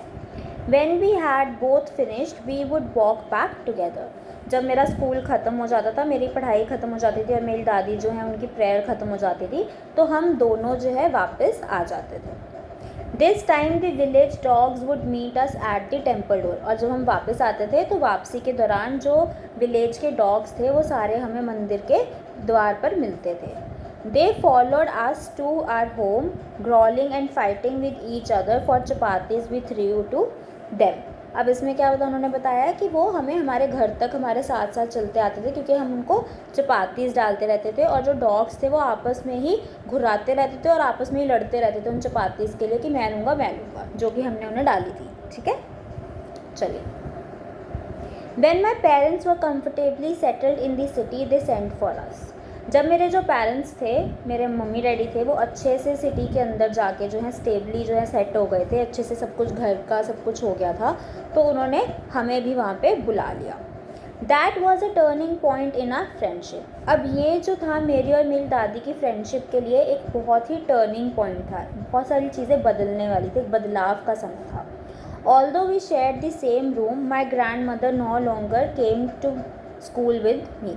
When we had both finished, we would walk back together. जब मेरा स्कूल ख़त्म हो जाता था, मेरी पढ़ाई ख़त्म हो जाती थी और मेरी दादी जो है उनकी प्रेयर ख़त्म हो जाती थी, तो हम दोनों जो है वापस आ जाते थे। This time the village dogs would meet us at the temple door. और जब हम वापस आते थे तो वापसी के दौरान जो विलेज के डॉग्स थे वो सारे हमें मंदिर के द्वार पर मिलते थे। They followed us to our home, growling and fighting with each other for chapatis we threw to them. अब इसमें क्या होता, उन्होंने बताया कि वो हमें हमारे घर तक हमारे साथ साथ चलते आते थे क्योंकि हम उनको चपातीस डालते रहते थे, और जो डॉग्स थे वो आपस में ही घुराते रहते थे और आपस में ही लड़ते रहते थे उन चपातीस के लिए कि मैं लूँगा, जो कि हमने उन्हें डाली थी। ठीक है, चलिए। When my parents were comfortably settled in the city, they sent for us. जब मेरे जो पेरेंट्स थे, मेरे मम्मी डैडी थे, वो अच्छे से सिटी के अंदर जाके जो है स्टेबली जो है सेट हो गए थे, अच्छे से सब कुछ घर का सब कुछ हो गया था, तो उन्होंने हमें भी वहाँ पे बुला लिया। That was a turning point in our friendship. अब ये जो था मेरी और मेरी दादी की फ्रेंडशिप के लिए एक बहुत ही टर्निंग पॉइंट था, बहुत सारी चीज़ें बदलने वाली थी, एक बदलाव का समय था। Although we shared the same room, my grandmother no longer came to school with me.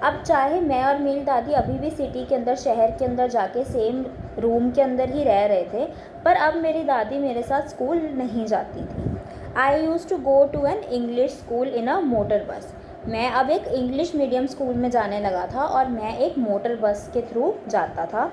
अब चाहे मैं और मेरी दादी अभी भी सिटी के अंदर, शहर के अंदर जाके सेम रूम के अंदर ही रह रहे थे, पर अब मेरी दादी मेरे साथ स्कूल नहीं जाती थी। I used to go to an English school in a motor bus. मैं अब एक इंग्लिश मीडियम स्कूल में जाने लगा था और मैं एक मोटर बस के थ्रू जाता था।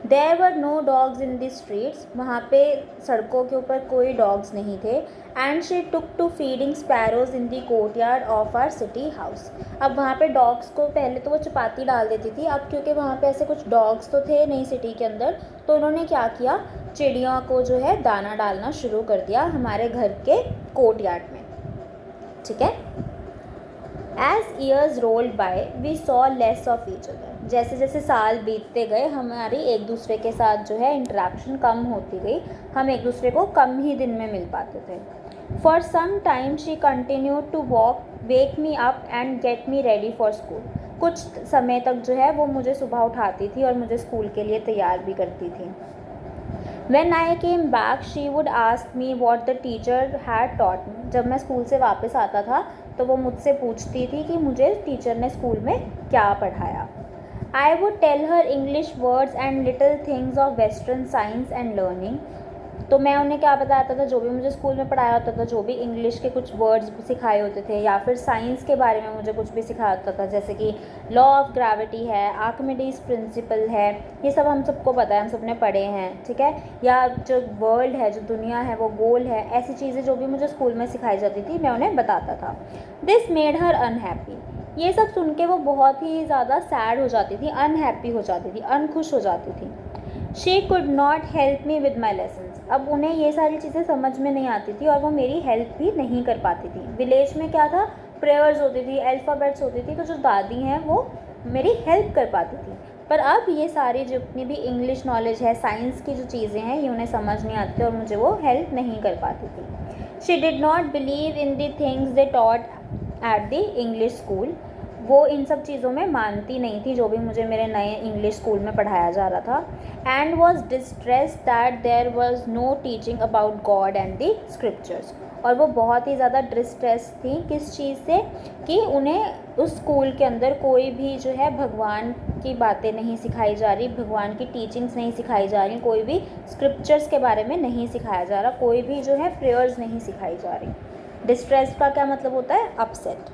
There were no dogs in the streets, वहाँ पे सड़कों के ऊपर कोई डॉग्स नहीं थे। And she took to feeding sparrows in the courtyard of our city house. अब वहाँ पे डॉग्स को पहले तो वो चपाती डाल देती थी, अब क्योंकि वहाँ पे ऐसे कुछ डॉग्स तो थे नहीं सिटी के अंदर, तो उन्होंने क्या किया, चिड़ियों को जो है दाना डालना शुरू कर दिया हमारे घर के कोर्टयार्ड में। ठीक है। As years rolled by, we saw less of each other. जैसे जैसे साल बीतते गए हमारी एक दूसरे के साथ जो है इंटरेक्शन कम होती गई, हम एक दूसरे को कम ही दिन में मिल पाते थे। For some time she continued to wake me up and get me ready for school. कुछ समय तक जो है वो मुझे सुबह उठाती थी और मुझे स्कूल के लिए तैयार भी करती थी। When I came back, she would ask me what the teacher had taught me. जब मैं स्कूल से वापस आता था तो वो मुझसे पूछती थी कि मुझे टीचर ने स्कूल में क्या पढ़ाया। I would tell her English words and little things of Western science and learning. तो मैं उन्हें क्या बताता था, जो भी मुझे स्कूल में पढ़ाया होता था, जो भी इंग्लिश के कुछ वर्ड्स सिखाए होते थे या फिर साइंस के बारे में मुझे कुछ भी सिखाया होता था, जैसे कि लॉ ऑफ ग्रेविटी है, आर्किमिडीज प्रिंसिपल है, ये सब हम सबको पता है, हम सबने पढ़े हैं। ठीक है। या जो वर्ल्ड है, जो दुनिया है वो गोल है, ऐसी चीज़ें जो भी मुझे स्कूल में सिखाई जाती थी मैं उन्हें बताता था। This made her unhappy. ये सब सुन के वो बहुत ही ज़्यादा सैड हो जाती थी, अनहैप्पी हो जाती थी, अनखुश हो जाती थी। She could not help me with my lessons. अब उन्हें ये सारी चीज़ें समझ में नहीं आती थी और वो मेरी हेल्प भी नहीं कर पाती थी। विलेज में क्या था, प्रेयर्स होती थी, अल्फ़ाबेट्स होती थी, तो जो दादी हैं वो मेरी हेल्प कर पाती थी। पर अब ये सारी जितनी भी इंग्लिश नॉलेज है, साइंस की जो चीज़ें हैं, ये उन्हें समझ नहीं आती और मुझे वो हेल्प नहीं कर पाती थी। She did not believe in the things they taught at the English school. वो इन सब चीज़ों में मानती नहीं थी जो भी मुझे मेरे नए इंग्लिश स्कूल में पढ़ाया जा रहा था। And was distress that there was no teaching about God and the scriptures. और वो बहुत ही ज़्यादा डिस्ट्रेस थी किस चीज़ से, कि उन्हें उस स्कूल के अंदर कोई भी जो है भगवान की बातें नहीं सिखाई जा रही, भगवान की टीचिंग्स नहीं सिखाई जा रही, कोई भी स्क्रिप्चर्स के बारे में नहीं सिखाया जा रहा, कोई भी जो है प्रेयर्स नहीं सिखाई जा रही। डिस्ट्रेस का क्या मतलब होता है, अपसेट।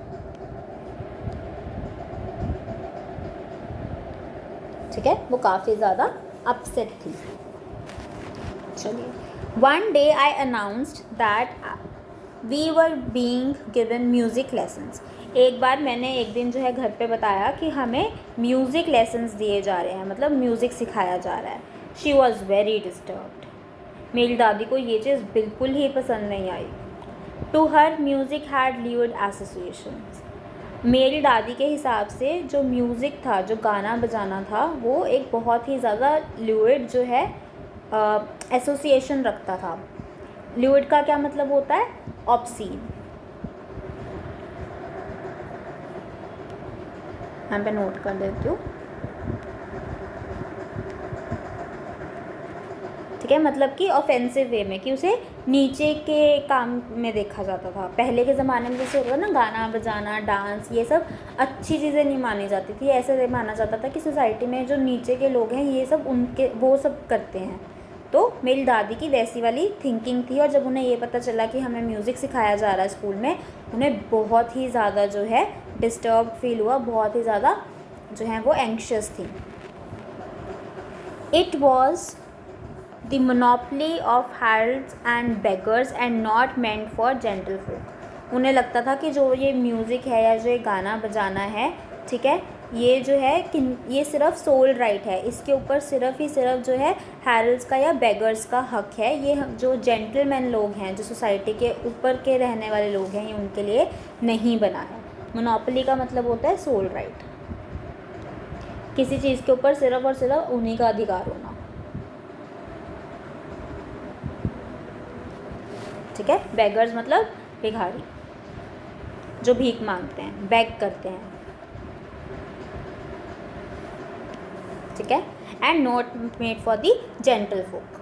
ठीक है, वो काफ़ी ज़्यादा अपसेट थी। चलिए, one day I announced that we were being given music lessons. एक बार मैंने एक दिन जो है घर पे बताया कि हमें म्यूज़िक लेसन्स दिए जा रहे हैं, मतलब म्यूज़िक सिखाया जा रहा है। She was very disturbed. मेरी दादी को ये चीज़ बिल्कुल ही पसंद नहीं आई। To her music had lewd associations. मेरी दादी के हिसाब से जो म्यूज़िक था, जो गाना बजाना था, वो एक बहुत ही ज़्यादा ल्यूड जो है एसोसिएशन रखता था। ल्यूड का क्या मतलब होता है, ऑब्सीन। यहाँ पे नोट कर देती हूँ। ठीक है, मतलब कि ऑफेंसिव वे में, कि उसे नीचे के काम में देखा जाता था। पहले के ज़माने में जैसे होता था ना, गाना बजाना, डांस, ये सब अच्छी चीज़ें नहीं मानी जाती थी। ऐसे माना जाता था कि सोसाइटी में जो नीचे के लोग हैं ये सब उनके वो सब करते हैं। तो मेरी दादी की वैसी वाली थिंकिंग थी। और जब उन्हें ये पता चला कि हमें म्यूज़िक सिखाया जा रहा है स्कूल में, उन्हें बहुत ही ज़्यादा जो है डिस्टर्ब फील हुआ, बहुत ही ज़्यादा जो है वो एंक्शियस थी। It was the monopoly of heralds and beggars and not meant for gentlefolk। उन्हें लगता था कि जो ये म्यूज़िक है या जो ये गाना बजाना है, ठीक है, ये जो है कि ये सिर्फ सोल राइट है, इसके ऊपर सिर्फ जो है हैरल्ड्स का या बेगर्स का हक है। ये जो जेंटलमैन लोग हैं, जो सोसाइटी के ऊपर के रहने वाले लोग हैं, ये उनके लिए नहीं बना है। मोनोपोली का मतलब होता है सोल राइट, किसी चीज़ के ऊपर सिर्फ और सिर्फ उन्हीं का अधिकार होना। ठीक है, बेगर्स मतलब भिखारी, जो भीख मांगते हैं, बेग करते हैं। ठीक है, and not made for the gentle folk.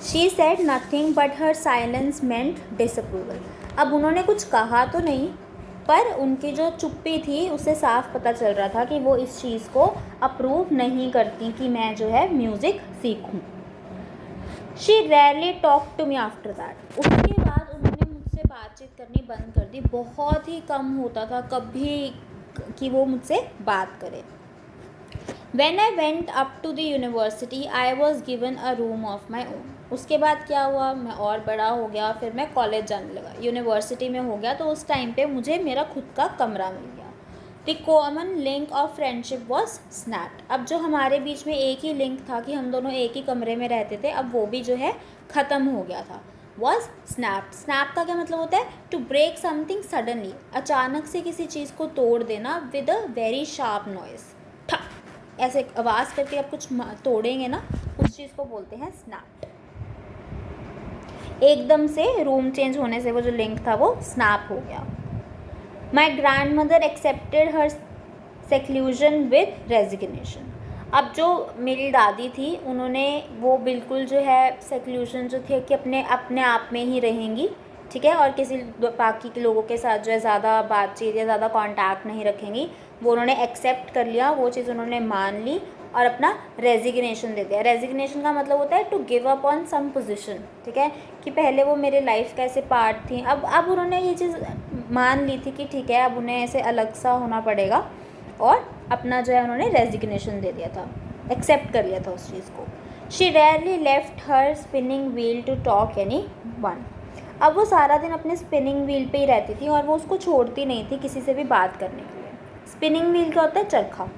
She said nothing but her silence meant disapproval. अब उन्होंने कुछ कहा तो नहीं, पर उनकी जो चुप्पी थी उससे साफ पता चल रहा था कि वो इस चीज़ को अप्रूव नहीं करती कि मैं जो है म्यूज़िक सीखूं। She rarely talk to me after that. उसके बाद उन्होंने मुझसे बात बातचीत करनी बंद कर दी, बहुत ही कम होता था कभी कि वो मुझसे बात करे। When I went up to the university, I was given a room of my own. उसके बाद क्या हुआ, मैं और बड़ा हो गया, फिर मैं कॉलेज जाने लगा, यूनिवर्सिटी में हो गया, तो उस टाइम पे मुझे मेरा खुद का कमरा मिल गया। The common link of friendship was snapped. अब जो हमारे बीच में एक ही लिंक था कि हम दोनों एक ही कमरे में रहते थे, अब वो भी जो है ख़त्म हो गया था। Was snapped. snap का क्या मतलब होता है? To break something suddenly. अचानक से किसी चीज़ को तोड़ देना with a very sharp noise. ठक, ऐसे आवाज़ करके आप कुछ तोड़ेंगे ना, उस चीज़ को बोलते हैं स्नैप। एकदम से रूम चेंज होने से वो जो लिंक था वो स्नैप हो गया। My grand mother accepted her seclusion with resignation. अब जो मेरी दादी थी उन्होंने वो बिल्कुल जो है सेक्लूजन जो थे कि अपने आप में ही रहेंगी, ठीक है, और किसी बाकी के लोगों के साथ जो है ज़्यादा बातचीत या ज़्यादा कांटेक्ट नहीं रखेंगी, वो उन्होंने एक्सेप्ट कर लिया, वो चीज़ उन्होंने मान ली और अपना रेजिग्नेशन दे दिया। रेजिग्नेशन का मतलब होता है to give up on some position, ठीक है, कि पहले वो मेरे लाइफ का ऐसे पार्ट थी, अब उन्होंने ये चीज़ मान ली थी कि ठीक है अब उन्हें ऐसे अलग सा होना पड़ेगा, और अपना जो है उन्होंने रेजिग्नेशन दे दिया था, एक्सेप्ट कर लिया था उस चीज़ को। She rarely left her spinning wheel to talk anyone. अब वो सारा दिन अपने स्पिनिंग व्हील पे ही रहती थी और वो उसको छोड़ती नहीं थी किसी से भी बात करने के लिए। स्पिनिंग व्हील क्या होता है? चरखा,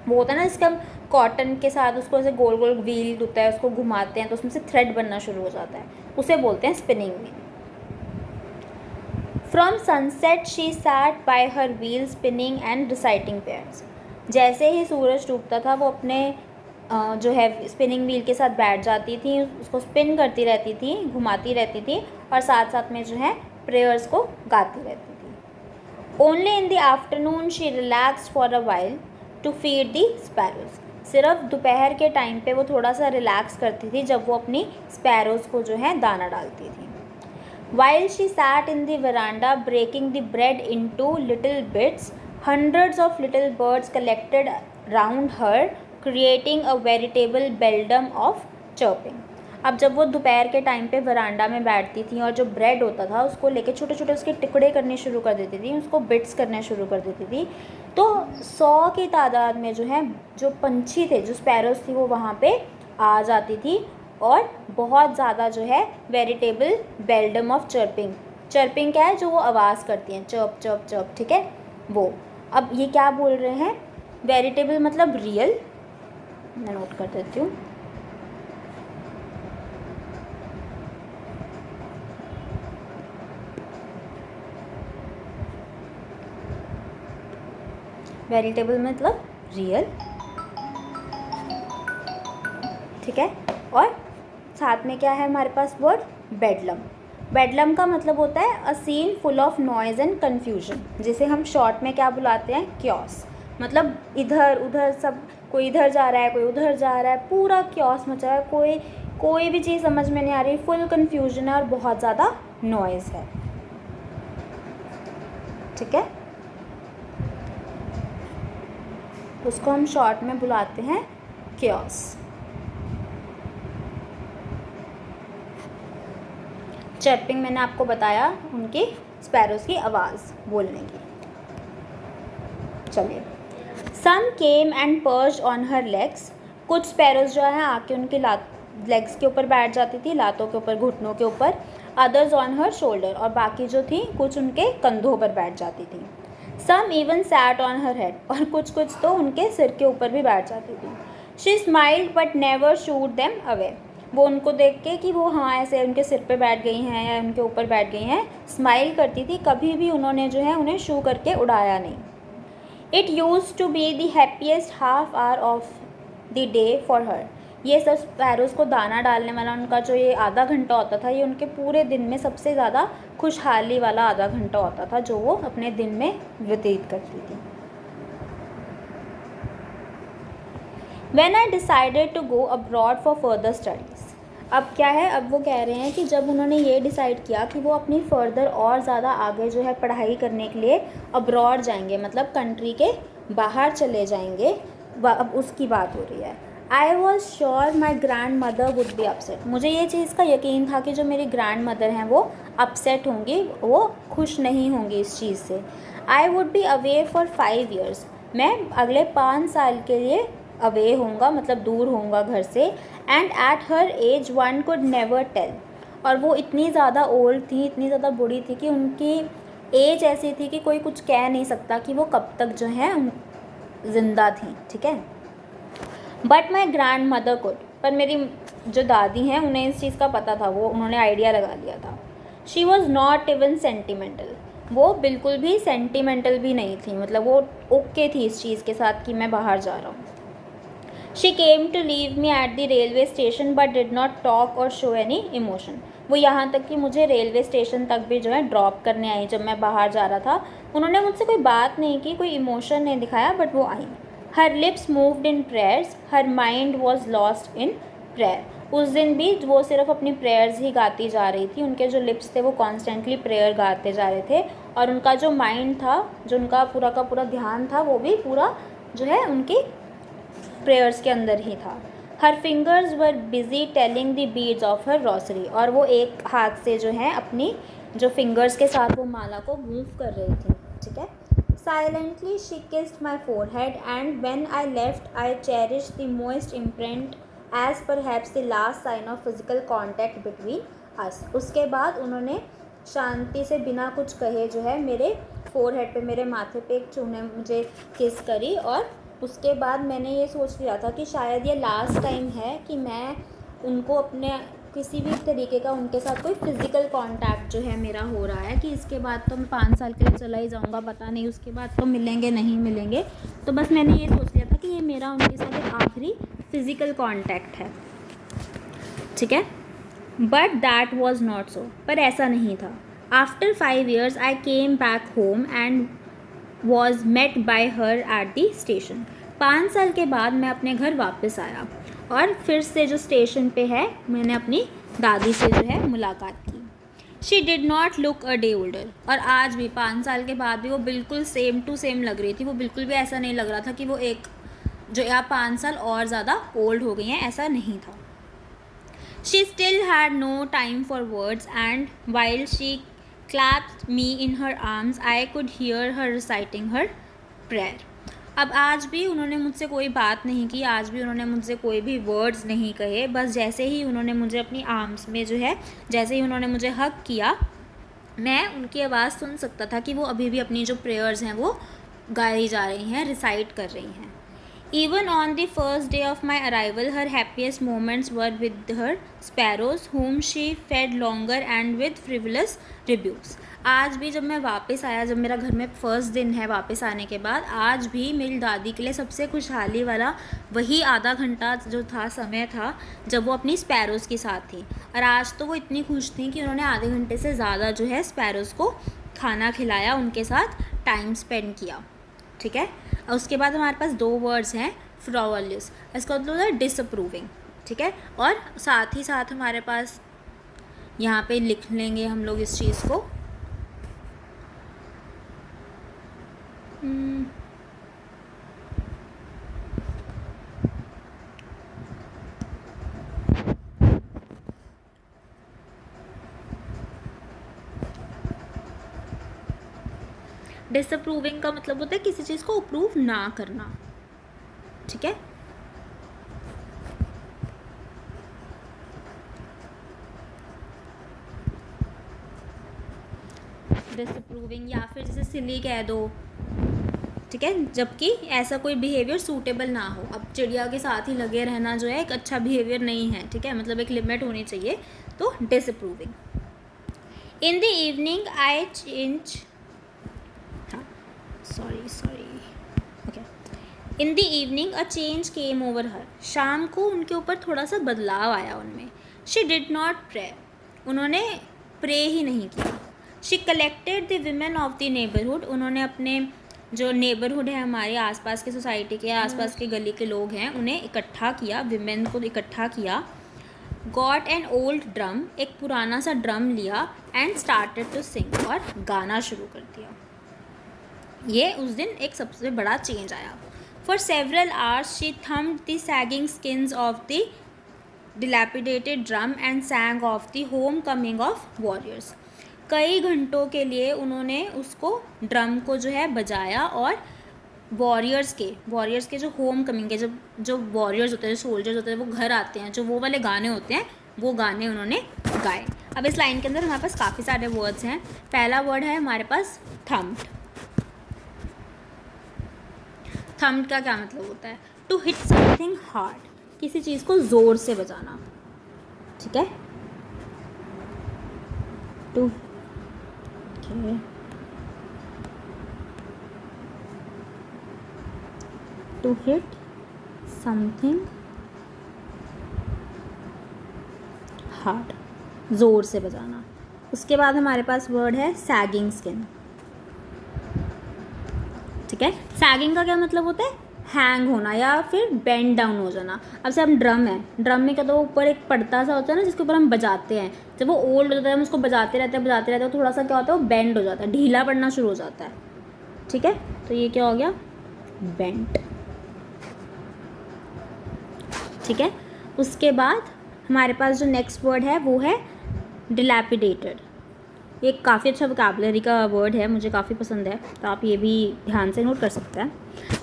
वो होता है ना जिसका हम कॉटन के साथ उसको ऐसे गोल गोल व्हील होता है, उसको घुमाते हैं तो उसमें से थ्रेड बनना शुरू हो जाता है, उसे बोलते हैं spinning wheel. From sunset she set bye her wheel spinning and reciting pairs. जैसे ही सूरज डूबता था वो अपने जो है स्पिनिंग व्हील के साथ बैठ जाती थी, उसको स्पिन करती रहती थी, घुमाती रहती थी और साथ साथ में जो है प्रेयर्स को गाती रहती थी। Only in the afternoon she relaxed for a while to feed the sparrows. सिर्फ दोपहर के टाइम पे वो थोड़ा सा रिलैक्स करती थी जब वो अपनी स्पैरोज़ को जो है दाना डालती थी। While she sat in the veranda breaking the bread into little bits, hundreds of little birds collected round her, creating a veritable beldam of chirping. अब जब वो दोपहर के टाइम पे वरांडा में बैठती थी और जो ब्रेड होता था उसको लेके छोटे छोटे उसके टुकड़े करने शुरू कर देती थी, उसको बिट्स करने शुरू कर देती थी, तो 100 की तादाद में जो है जो पंछी थे, जो स्पैरोज़ थी, वो वहाँ पे आ जाती थी और बहुत ज़्यादा जो है वेरिटेबल बेल्डम ऑफ चर्पिंग। चर्पिंग क्या है? जो वो आवाज़ करती हैं, चर्प चर्प चर्प, ठीक है, वो। अब ये क्या बोल रहे हैं? वेरिटेबल मतलब रियल, मैं नोट कर देती हूँ। वेरिटेबल मतलब रियल, ठीक है, और साथ में क्या है हमारे पास वर्ड? बेडलम। बेडलम का मतलब होता है a scene full of noise and confusion, जिसे हम शॉर्ट में क्या बुलाते हैं? क्योस। मतलब इधर उधर सब, कोई इधर जा रहा है, कोई उधर जा रहा है, पूरा क्योस मचा है, कोई भी चीज़ समझ में नहीं आ रही, फुल कन्फ्यूजन है और बहुत ज़्यादा नॉइज़ है, ठीक है, उसको हम शॉर्ट में बुलाते हैं क्योस। चर्पिंग मैंने आपको बताया उनकी स्पैरोज़ की आवाज़ बोलने की। चलिए, some came and perched on her legs. कुछ स्पैरोज़ जो है आके उनके लेग्स के ऊपर बैठ जाती थी, लातों के ऊपर, घुटनों के ऊपर। अदर्स ऑन हर शोल्डर, और बाकी जो थी कुछ उनके कंधों पर बैठ जाती थी। Some even sat on her head, और कुछ तो उनके सिर के ऊपर भी बैठ जाती थी। She smiled but never should them away. वो उनको देख के कि वो हाँ ऐसे उनके सिर पे बैठ गई हैं या उनके ऊपर बैठ गई हैं, स्माइल करती थी, कभी भी उन्होंने जो है उन्हें शू करके उड़ाया नहीं। It use to be the happiest half hour of the day for her. ये सब स्पैरोज़ को दाना डालने वाला उनका जो ये आधा घंटा होता था, ये उनके पूरे दिन में सबसे ज़्यादा खुशहाली वाला आधा घंटा होता था जो वो अपने दिन में व्यतीत करती थी। When I decided to go abroad for further studies, अब क्या है, अब वो कह रहे हैं कि जब उन्होंने ये डिसाइड किया कि वो अपनी फर्दर और ज़्यादा आगे जो है पढ़ाई करने के लिए अब्रॉड जाएंगे, मतलब कंट्री के बाहर चले जाएंगे, अब उसकी बात हो रही है। I was sure my grand mother would be upset. मुझे ये चीज़ का यकीन था कि जो मेरी ग्रैंड मदर हैं वो अपसेट होंगी, वो खुश नहीं होंगी इस चीज़ से। I would be away for 5 years। मैं अगले 5 साल के लिए अवे होऊंगा, मतलब दूर होऊंगा घर से। And at her age one could never tell. और वो इतनी ज़्यादा ओल्ड थी, इतनी ज़्यादा बूढ़ी थी कि उनकी एज ऐसी थी कि कोई कुछ कह नहीं सकता कि वो कब तक जो है ज़िंदा थी, ठीक है। But my grand mother could. पर मेरी जो दादी हैं उन्हें इस चीज़ का पता था, वो उन्होंने आइडिया लगा लिया था। She was not even sentimental. वो बिल्कुल भी सेंटिमेंटल भी नहीं थी, मतलब वो ओके थी इस चीज़ के साथ कि मैं बाहर जा रहा हूँ। She came to leave me at the railway station but did not talk or show any emotion. वो यहाँ तक कि मुझे रेलवे स्टेशन तक भी जो है ड्रॉप करने आई जब मैं बाहर जा रहा था। उन्होंने मुझसे कोई बात नहीं की, कोई इमोशन नहीं दिखाया, बट वो आई। Her lips moved in prayers, her mind was lost in prayer. उस दिन भी वो सिर्फ अपनी प्रेयर्स ही गाती जा रही थी, उनके जो लिप्स थे वो कॉन्स्टेंटली प्रेयर गाते जा रहे थे, और उनका जो माइंड था, जो उनका पूरा का पूरा ध्यान था, वो भी पूरा जो है उनकी प्रेयर्स के अंदर ही था। हर fingers were busy telling the beads of her Rossari. और वो एक हाथ से जो है अपनी जो फिंगर्स के साथ वो माला को मूव कर रही थी, ठीक है। Silently she kissed my forehead, and when I left, I cherished the moist imprint as perhaps the last sign of physical contact between us. उसके बाद उन्होंने शांति से बिना कुछ कहे जो है मेरे फोरहेड पे, मेरे माथे पे एक चूने मुझे किस करी। और उसके बाद मैंने ये सोच लिया था कि शायद ये लास्ट टाइम है कि मैं उनको अपने किसी भी तरीके का उनके साथ कोई फिज़िकल कांटेक्ट जो है मेरा हो रहा है, कि इसके बाद तो मैं 5 साल के लिए चला ही जाऊंगा, पता नहीं उसके बाद तो मिलेंगे नहीं मिलेंगे। तो बस मैंने ये सोच लिया था कि ये मेरा उनके साथ एक आखिरी फ़िज़िकल कांटेक्ट है, ठीक है। But that was not so. पर ऐसा नहीं था। After 5 years I came back home and was met by her at the station. 5 साल के बाद मैं अपने घर वापस आया और फिर से जो स्टेशन पे है मैंने अपनी दादी से जो है मुलाकात की। She did not look a day older. और आज भी 5 साल के बाद भी वो बिल्कुल सेम टू सेम लग रही थी। वो बिल्कुल भी ऐसा नहीं लग रहा था कि वो एक जो या 5 साल और ज़्यादा ओल्ड हो गई हैं, ऐसा नहीं था। She still had no time for words and while she clasped me in her arms, I could hear her reciting her prayer. अब आज भी उन्होंने मुझसे कोई बात नहीं की, आज भी उन्होंने मुझसे कोई भी वर्ड्स नहीं कहे। बस जैसे ही उन्होंने मुझे अपनी आर्म्स में जो है, जैसे ही उन्होंने मुझे हग किया, मैं उनकी आवाज़ सुन सकता था कि वो अभी भी अपनी जो प्रेयर्स हैं वो गाई जा रही हैं, रिसाइट कर रही हैं। Even on the first day of my arrival, her happiest moments were with her sparrows, whom she fed longer and with frivolous rebukes. आज भी जब मैं वापस आया, जब मेरा घर में फ़र्स्ट दिन है वापस आने के बाद, आज भी मेरी दादी के लिए सबसे खुशहाली वाला वही आधा घंटा जो था, समय था जब वो अपनी स्पैरोज़ के साथ थी। और आज तो वो इतनी खुश थी कि उन्होंने आधे घंटे से ज़्यादा जो है स्पैरोज़ को खाना खिलाया, उनके साथ टाइम स्पेंड किया, ठीक है। और उसके बाद हमारे पास 2 वर्ड्स हैं, फ्रॉवलियस, इसका मतलब है डिसअप्रूविंग, ठीक है। और साथ ही साथ हमारे पास यहाँ पे लिख लेंगे हम लोग इस चीज़ को, डिसअप्रूविंग का मतलब होता है किसी चीज़ को अप्रूव ना करना, ठीक है। डिसअप्रूविंग या फिर जैसे सिली कह दो, ठीक है, जबकि ऐसा कोई बिहेवियर सूटेबल ना हो। अब चिड़िया के साथ ही लगे रहना जो है एक अच्छा बिहेवियर नहीं है, ठीक है, मतलब एक लिमिट होनी चाहिए। तो disapproving. In the evening I change, okay, in the evening a change came over हर। शाम को उनके ऊपर थोड़ा सा बदलाव आया उनमें। शी डिड नॉट प्रे, उन्होंने प्रे ही नहीं किया। She collected the women of the neighbourhood, उन्होंने अपने जो नेबरहुड है हमारे आसपास के सोसाइटी के आसपास के गली के लोग हैं उन्हें इकट्ठा किया, विमेन को इकट्ठा किया। गॉट एन ओल्ड ड्रम, एक पुराना सा ड्रम लिया, एंड स्टार्टेड टू सिंग, और गाना शुरू कर दिया। ये उस दिन एक सबसे बड़ा चेंज आया। For several hours she thumped the sagging skins of the dilapidated drum and sang of the homecoming of warriors. कई घंटों के लिए उन्होंने उसको ड्रम को जो है बजाया और वॉरियर्स के जो होम कमिंग के जो वॉरियर्स होते हैं, सोल्जर्स होते हैं, वो घर आते हैं, जो वो वाले गाने होते हैं, वो गाने उन्होंने गाए. अब इस लाइन के अंदर हमारे पास काफ़ी सारे वर्ड्स हैं. पहला वर्ड है हमारे पास थम्प्ड. थम्प्ड का क्या मतलब होता है? टू हिट समथिंग हार्ड, किसी चीज़ को ज़ोर से बजाना. ठीक है, to to hit something hard, ज़ोर से बजाना. उसके बाद हमारे पास वर्ड है सैगिंग स्किन. ठीक है, सैगिंग का क्या मतलब होता है? हैंग होना या फिर बेंड डाउन हो जाना. अब से हम ड्रम है, ड्रम में क्या तो ऊपर एक पड़ता सा होता है ना, जिसके ऊपर हम बजाते हैं. जब वो ओल्ड हो जाता है, हम उसको बजाते रहते हैं, थोड़ा सा क्या होता है, वो बेंड हो जाता है, ढीला पड़ना शुरू हो जाता है. ठीक है, तो ये क्या हो गया? बेंट. ठीक है, उसके बाद हमारे पास जो नेक्स्ट वर्ड है वो है डिलैपिडेटेड. ये काफ़ी अच्छा वोकैबुलरी का वर्ड है, मुझे काफ़ी पसंद है, तो आप ये भी ध्यान से नोट कर सकते हैं.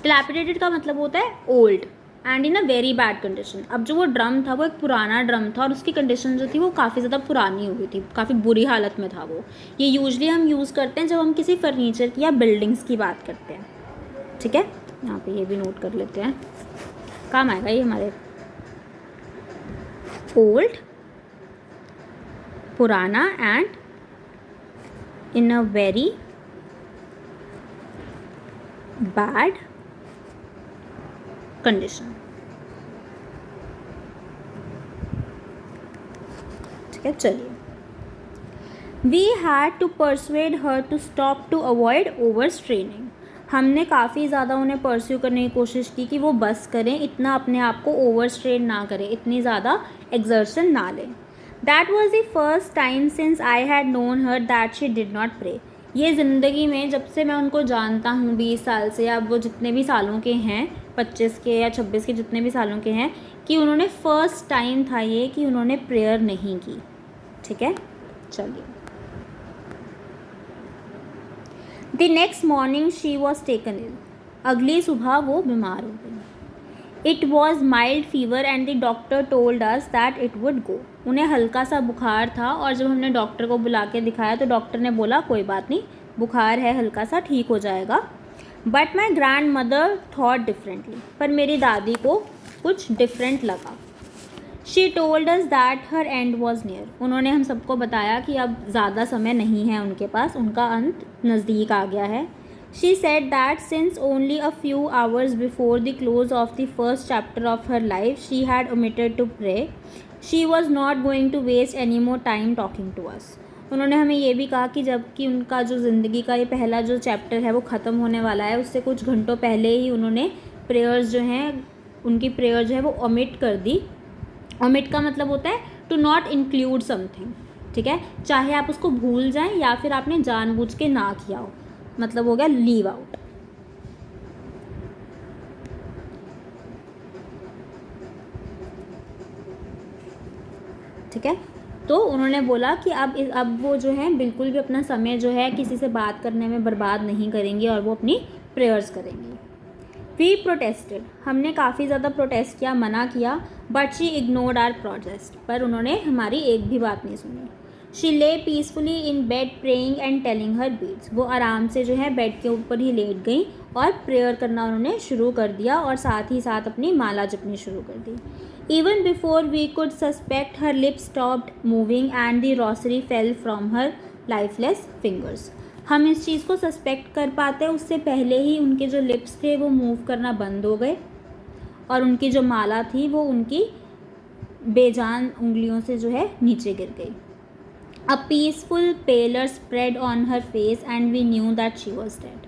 डिलैपिडेटेड का मतलब होता है old and in a very bad condition. अब जो वो ड्रम था वो एक पुराना ड्रम था और उसकी कंडीशन जो थी वो काफ़ी ज़्यादा पुरानी हो गई थी, काफ़ी बुरी हालत में था वो. ये यूजली हम यूज़ करते हैं जब हम किसी फर्नीचर की या बिल्डिंग्स की बात करते हैं. ठीक है, यहाँ पे ये भी नोट कर लेते हैं, काम आएगा ये हमारे. ओल्ड, पुराना and in a very bad condition. ठीक है, चलिए. We had to persuade her to stop to avoid overstraining. हमने काफ़ी ज़्यादा उन्हें परस्यू करने की कोशिश की कि वो बस करें, इतना अपने आप को ओवर स्ट्रेन ना करें, इतनी ज़्यादा एक्सर्शन ना लें. That was the first time since I had known her that she did not pray. ये ज़िंदगी में जब से मैं उनको जानता हूँ 20 साल से, या वो जितने भी सालों के हैं, 25 के या 26 के जितने भी सालों के हैं, कि उन्होंने फर्स्ट टाइम था ये कि उन्होंने प्रेयर नहीं की. ठीक है, चलिए. The next morning she was taken ill. अगली सुबह वो बीमार हो गई. It was mild fever and the doctor told us that it would go. उन्हें हल्का सा बुखार था और जब हमने डॉक्टर को बुला के दिखाया तो डॉक्टर ने बोला कोई बात नहीं, बुखार है हल्का सा, ठीक हो जाएगा. But my grand mother thought differently. पर मेरी दादी को कुछ डिफरेंट लगा. She told us that her and was near. उन्होंने हम सबको बताया कि अब ज़्यादा समय नहीं है उनके पास, उनका अंत नज़दीक आ गया है. She said that since only a few hours before the close of the first chapter of her life she had omitted to pray, she was not going to waste any more time talking to us. उन्होंने हमें ये भी कहा कि जबकि उनका जो ज़िंदगी का ये पहला जो चैप्टर है वो ख़त्म होने वाला है, उससे कुछ घंटों पहले ही उन्होंने प्रेयर्स जो हैं, उनकी प्रेयर जो है वो ओमिट कर दी. ओमिट का मतलब होता है टू नॉट इंक्लूड समथिंग. ठीक है, चाहे आप उसको भूल जाएं या फिर आपने जानबूझ के ना किया हो, मतलब हो गया लीव आउट. ठीक है, तो उन्होंने बोला कि अब वो जो है बिल्कुल भी अपना समय जो है किसी से बात करने में बर्बाद नहीं करेंगी और वो अपनी प्रेयर्स करेंगी. We protested. हमने काफ़ी ज़्यादा प्रोटेस्ट किया, मना किया. But she ignored our protest. पर उन्होंने हमारी एक भी बात नहीं सुनी. शी ले peacefully in bed praying and telling her beads. वो आराम से जो है बेड के ऊपर ही लेट गई और प्रेयर करना उन्होंने शुरू कर दिया और साथ ही साथ अपनी माला जपनी शुरू कर दी. Even before we could suspect her lips stopped moving and the rosary fell from her lifeless fingers. हम इस चीज़ को सस्पेक्ट कर पाते हैं उससे पहले ही उनके जो लिप्स थे वो मूव करना बंद हो गए और उनकी जो माला थी वो उनकी बेजान उंगलियों से जो है नीचे गिर गई. A peaceful pallor spread on her face and we knew that she was dead.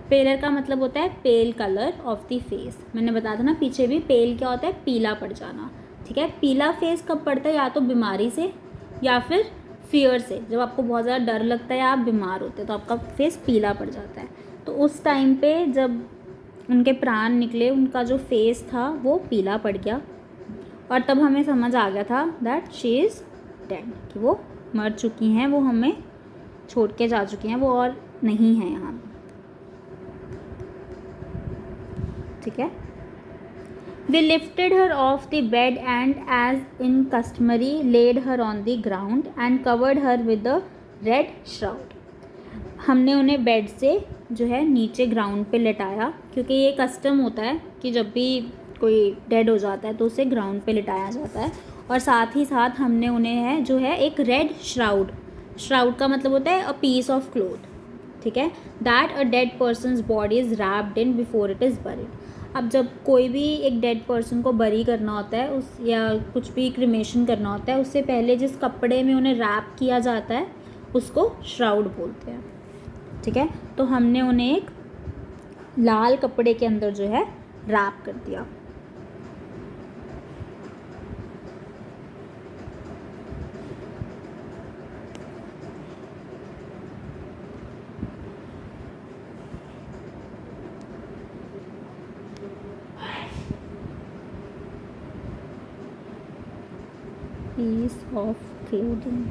पेलर का मतलब होता है पेल कलर ऑफ द फेस. मैंने बताया था ना पीछे भी, पेल क्या होता है? पीला पड़ जाना. ठीक है, पीला फेस कब पड़ता है? या तो बीमारी से या फिर फियर से, जब आपको बहुत ज़्यादा डर लगता है या आप बीमार होते हैं तो आपका फेस पीला पड़ जाता है। तो उस टाइम पे जब उनके प्राण निकले, उनका जो फेस था वो पीला पड़ गया और तब हमें समझ आ गया था दैट शी इज़ डेड, कि वो मर चुकी हैं, वो हमें छोड़ के जा चुकी हैं, वो और नहीं है यहाँ। ठीक है। We lifted her off the bed and as in customary laid her on the ground and covered her with the red shroud. हमने उन्हें बेड से जो है नीचे ग्राउंड पे लिटाया, क्योंकि ये कस्टम होता है कि जब भी कोई डेड हो जाता है तो उसे ग्राउंड पे लिटाया जाता है। और साथ ही साथ हमने उन्हें है जो है एक रेड श्राउड, श्राउड का मतलब होता है अ पीस ऑफ क्लोथ, ठीक है, that a dead persons body is wrapped in before it is buried. अब जब कोई भी एक डेड पर्सन को बरी करना होता है उस या कुछ भी क्रिमेशन करना होता है, उससे पहले जिस कपड़े में उन्हें रैप किया जाता है उसको श्राउड बोलते हैं। ठीक है, तो हमने उन्हें एक लाल कपड़े के अंदर जो है रैप कर दिया। पीस ऑफ क्लोथिंग,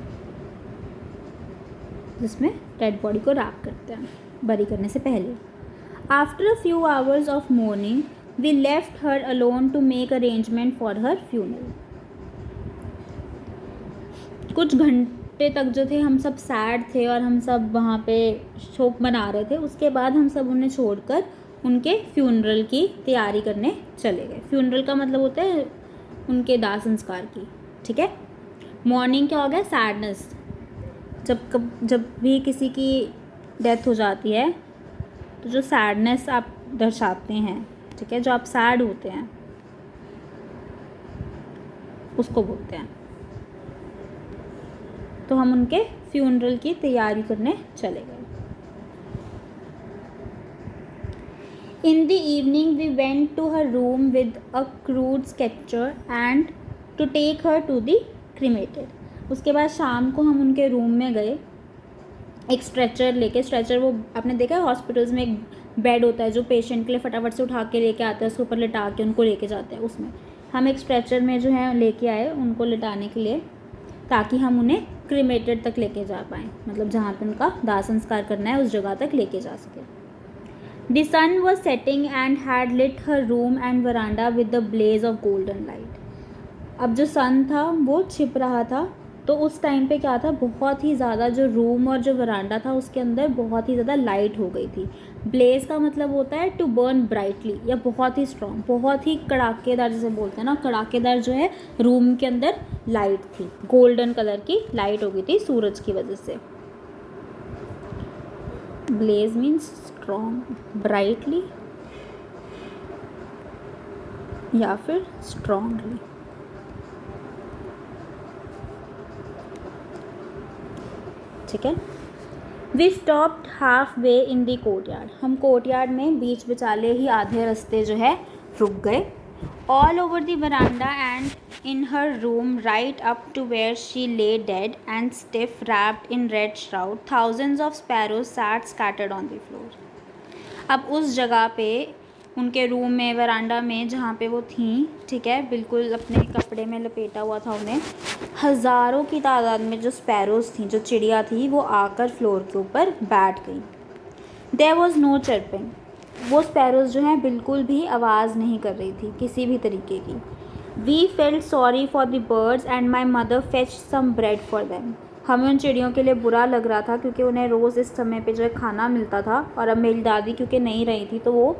जिसमें डेड बॉडी को रैप करते हैं बरी करने से पहले। After a few hours of morning we left her alone to make arrangement for her funeral. कुछ घंटे तक जो थे हम सब सैड थे और हम सब वहाँ पे शोक मना रहे थे। उसके बाद हम सब उन्हें छोड़कर उनके फ्यूनरल की तैयारी करने चले गए। फ्यूनरल का मतलब होता है उनके दाह संस्कार की। ठीक है, मॉर्निंग क्या हो गया, सैडनेस। जब भी किसी की डेथ हो जाती है तो जो सैडनेस आप दर्शाते हैं, ठीक है, जो आप सैड होते हैं उसको बोलते हैं। तो हम उनके फ्यूनरल की तैयारी करने चले गए। In the evening we went to her room with a crude sketcher and to take her to the cremated. उसके बाद शाम को हम उनके रूम में गए एक स्ट्रेचर लेके। स्ट्रेचर वो आपने देखा है हॉस्पिटल्स में एक बेड होता है जो पेशेंट के लिए फटाफट से उठा के लेके आते हैं, उसके ऊपर लिटा के उनको लेके जाते हैं। उसमें हम एक स्ट्रेचर में जो है लेके आए उनको लिटाने के लिए, ताकि हम उन्हें क्रीमेटेड तक लेके जा पाएँ, मतलब जहाँ पे उनका दाह संस्कार करना है उस जगह तक लेके जा सके। The sun was setting and had lit her room and veranda with the blaze of golden light. अब जो सन था वो छिप रहा था, तो उस टाइम पे क्या था, बहुत ही ज़्यादा जो रूम और जो वरांडा था उसके अंदर बहुत ही ज़्यादा लाइट हो गई थी। ब्लेज का मतलब होता है टू बर्न ब्राइटली, या बहुत ही स्ट्रॉन्ग, बहुत ही कड़ाकेदार जिसे बोलते हैं ना, कड़ाकेदार जो है रूम के अंदर लाइट थी, गोल्डन कलर की लाइट हो गई थी सूरज की वजह से। ब्लेज मीन्स स्ट्रॉन्ग, ब्राइटली या फिर स्ट्रॉन्गली। ठीक है, we stopped half way in the courtyard. हम कोर्टयार्ड में बीच बिचाले ही आधे रास्ते जो है रुक गए। All over the veranda and in her room right up to where she lay dead and stiff wrapped in red shroud thousands of sparrows sat scattered on the floor. अब उस जगह पे उनके रूम में, वरांडा में जहाँ पे वो थी, ठीक है, बिल्कुल अपने कपड़े में लपेटा हुआ था उन्हें, हज़ारों की तादाद में जो स्पैरोज़ थी, जो चिड़िया थी, वो आकर फ्लोर के ऊपर बैठ गई। देयर वॉज नो चर्पिंग, वो स्पैरोज़ जो हैं बिल्कुल भी आवाज़ नहीं कर रही थी किसी भी तरीके की। We felt sorry for the birds and my mother fetch some bread for them. हमें उन चिड़ियों के लिए बुरा लग रहा था क्योंकि उन्हें रोज़ इस समय पे जो है खाना मिलता था, और अब मेरी दादी क्योंकि नहीं रही थी तो वो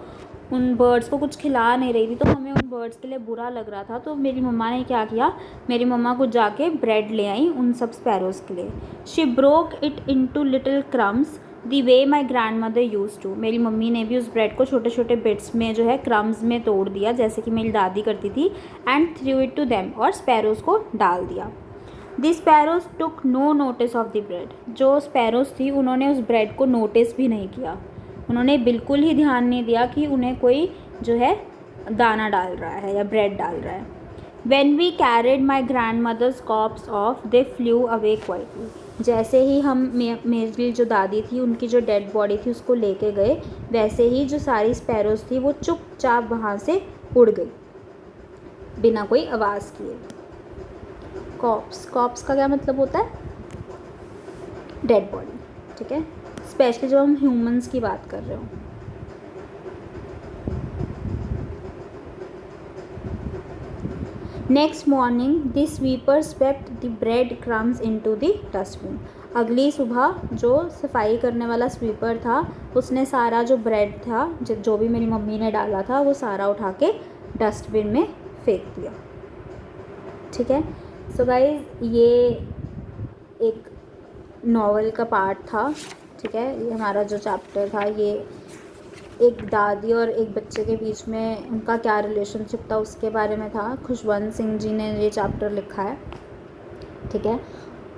उन बर्ड्स को कुछ खिला नहीं रही थी, तो हमें उन बर्ड्स के लिए बुरा लग रहा था। तो मेरी मम्मा ने क्या किया, मेरी मम्मा कुछ जाके ब्रेड ले आई उन सब स्पैरोज़ के लिए। She broke it into little crumbs the way my grandmother use to. मेरी मम्मी ने भी उस ब्रेड को छोटे छोटे बिट्स में जो है क्रम्स में तोड़ दिया, जैसे कि मेरी दादी करती थी, and threw it to them, और स्पैरोज़ को डाल दिया। The sparrows took no notice of the bread. जो स्पैरोज़ थी उन्होंने उस ब्रेड को नोटिस भी नहीं किया, उन्होंने बिल्कुल ही ध्यान नहीं दिया कि उन्हें कोई जो है दाना डाल रहा है या ब्रेड डाल रहा है। When we carried my grandmother's corpse off, they flew away quietly. जैसे ही हम मेरी जो दादी थी उनकी जो डेड बॉडी थी उसको लेके गए, वैसे ही जो सारी स्पैरोज़ थी वो चुपचाप वहाँ से उड़ गई बिना कोई आवाज़ किए। कॉप्स का क्या मतलब होता है? डेड बॉडी, ठीक है, स्पेशली जब हम ह्यूमंस की बात कर रहे हो। Next morning the sweeper swept the bread crumbs into the dustbin. अगली सुबह जो सफाई करने वाला स्वीपर था उसने सारा जो ब्रेड था जो भी मेरी मम्मी ने डाला था वो सारा उठा के डस्टबिन में फेंक दिया। ठीक है, सो गाइस ये एक नॉवल का पार्ट था। ठीक है, ये हमारा जो चैप्टर था ये एक दादी और एक बच्चे के बीच में उनका क्या रिलेशनशिप था उसके बारे में था। खुशवंत सिंह जी ने ये चैप्टर लिखा है। ठीक है,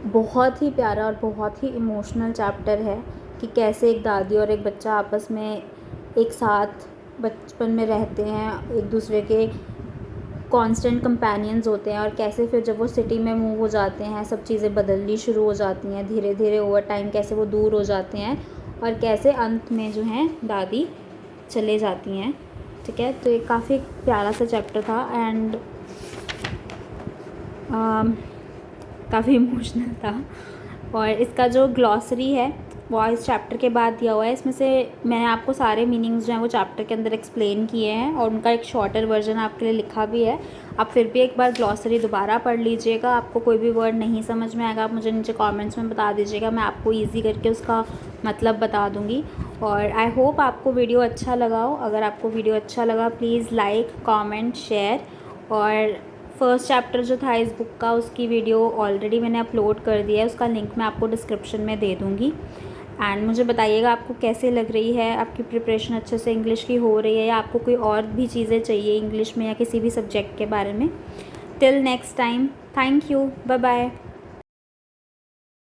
बहुत ही प्यारा और बहुत ही इमोशनल चैप्टर है कि कैसे एक दादी और एक बच्चा आपस में एक साथ बचपन में रहते हैं, एक दूसरे के कांस्टेंट कंपेनियंस होते हैं, और कैसे फिर जब वो सिटी में मूव हो जाते हैं सब चीज़ें बदलनी शुरू हो जाती हैं धीरे धीरे ओवर टाइम, कैसे वो दूर हो जाते हैं और कैसे अंत में जो हैं दादी चले जाती हैं। ठीक है, तो ये काफ़ी प्यारा सा चैप्टर था एंड काफ़ी इमोशनल था। और इसका जो ग्लॉसरी है वो इस चैप्टर के बाद दिया हुआ है। इसमें से मैंने आपको सारे मीनिंग्स जो हैं वो चैप्टर के अंदर एक्सप्लेन किए हैं और उनका एक शॉर्टर वर्जन आपके लिए लिखा भी है। आप फिर भी एक बार ग्लॉसरी दोबारा पढ़ लीजिएगा। आपको कोई भी वर्ड नहीं समझ में आएगा आप मुझे नीचे कमेंट्स में बता दीजिएगा, मैं आपको ईजी करके उसका मतलब बता दूँगी। और आई होप आपको वीडियो अच्छा लगा हो। अगर आपको वीडियो अच्छा लगा प्लीज़ लाइक, कॉमेंट, शेयर। और फर्स्ट चैप्टर जो था इस बुक का उसकी वीडियो ऑलरेडी मैंने अपलोड कर दिया है, उसका लिंक मैं आपको डिस्क्रिप्शन में दे दूँगी। एंड मुझे बताइएगा आपको कैसे लग रही है, आपकी प्रिपरेशन अच्छे से इंग्लिश की हो रही है या आपको कोई और भी चीज़ें चाहिए इंग्लिश में या किसी भी सब्जेक्ट के बारे में। Till next time, thank you, bye bye.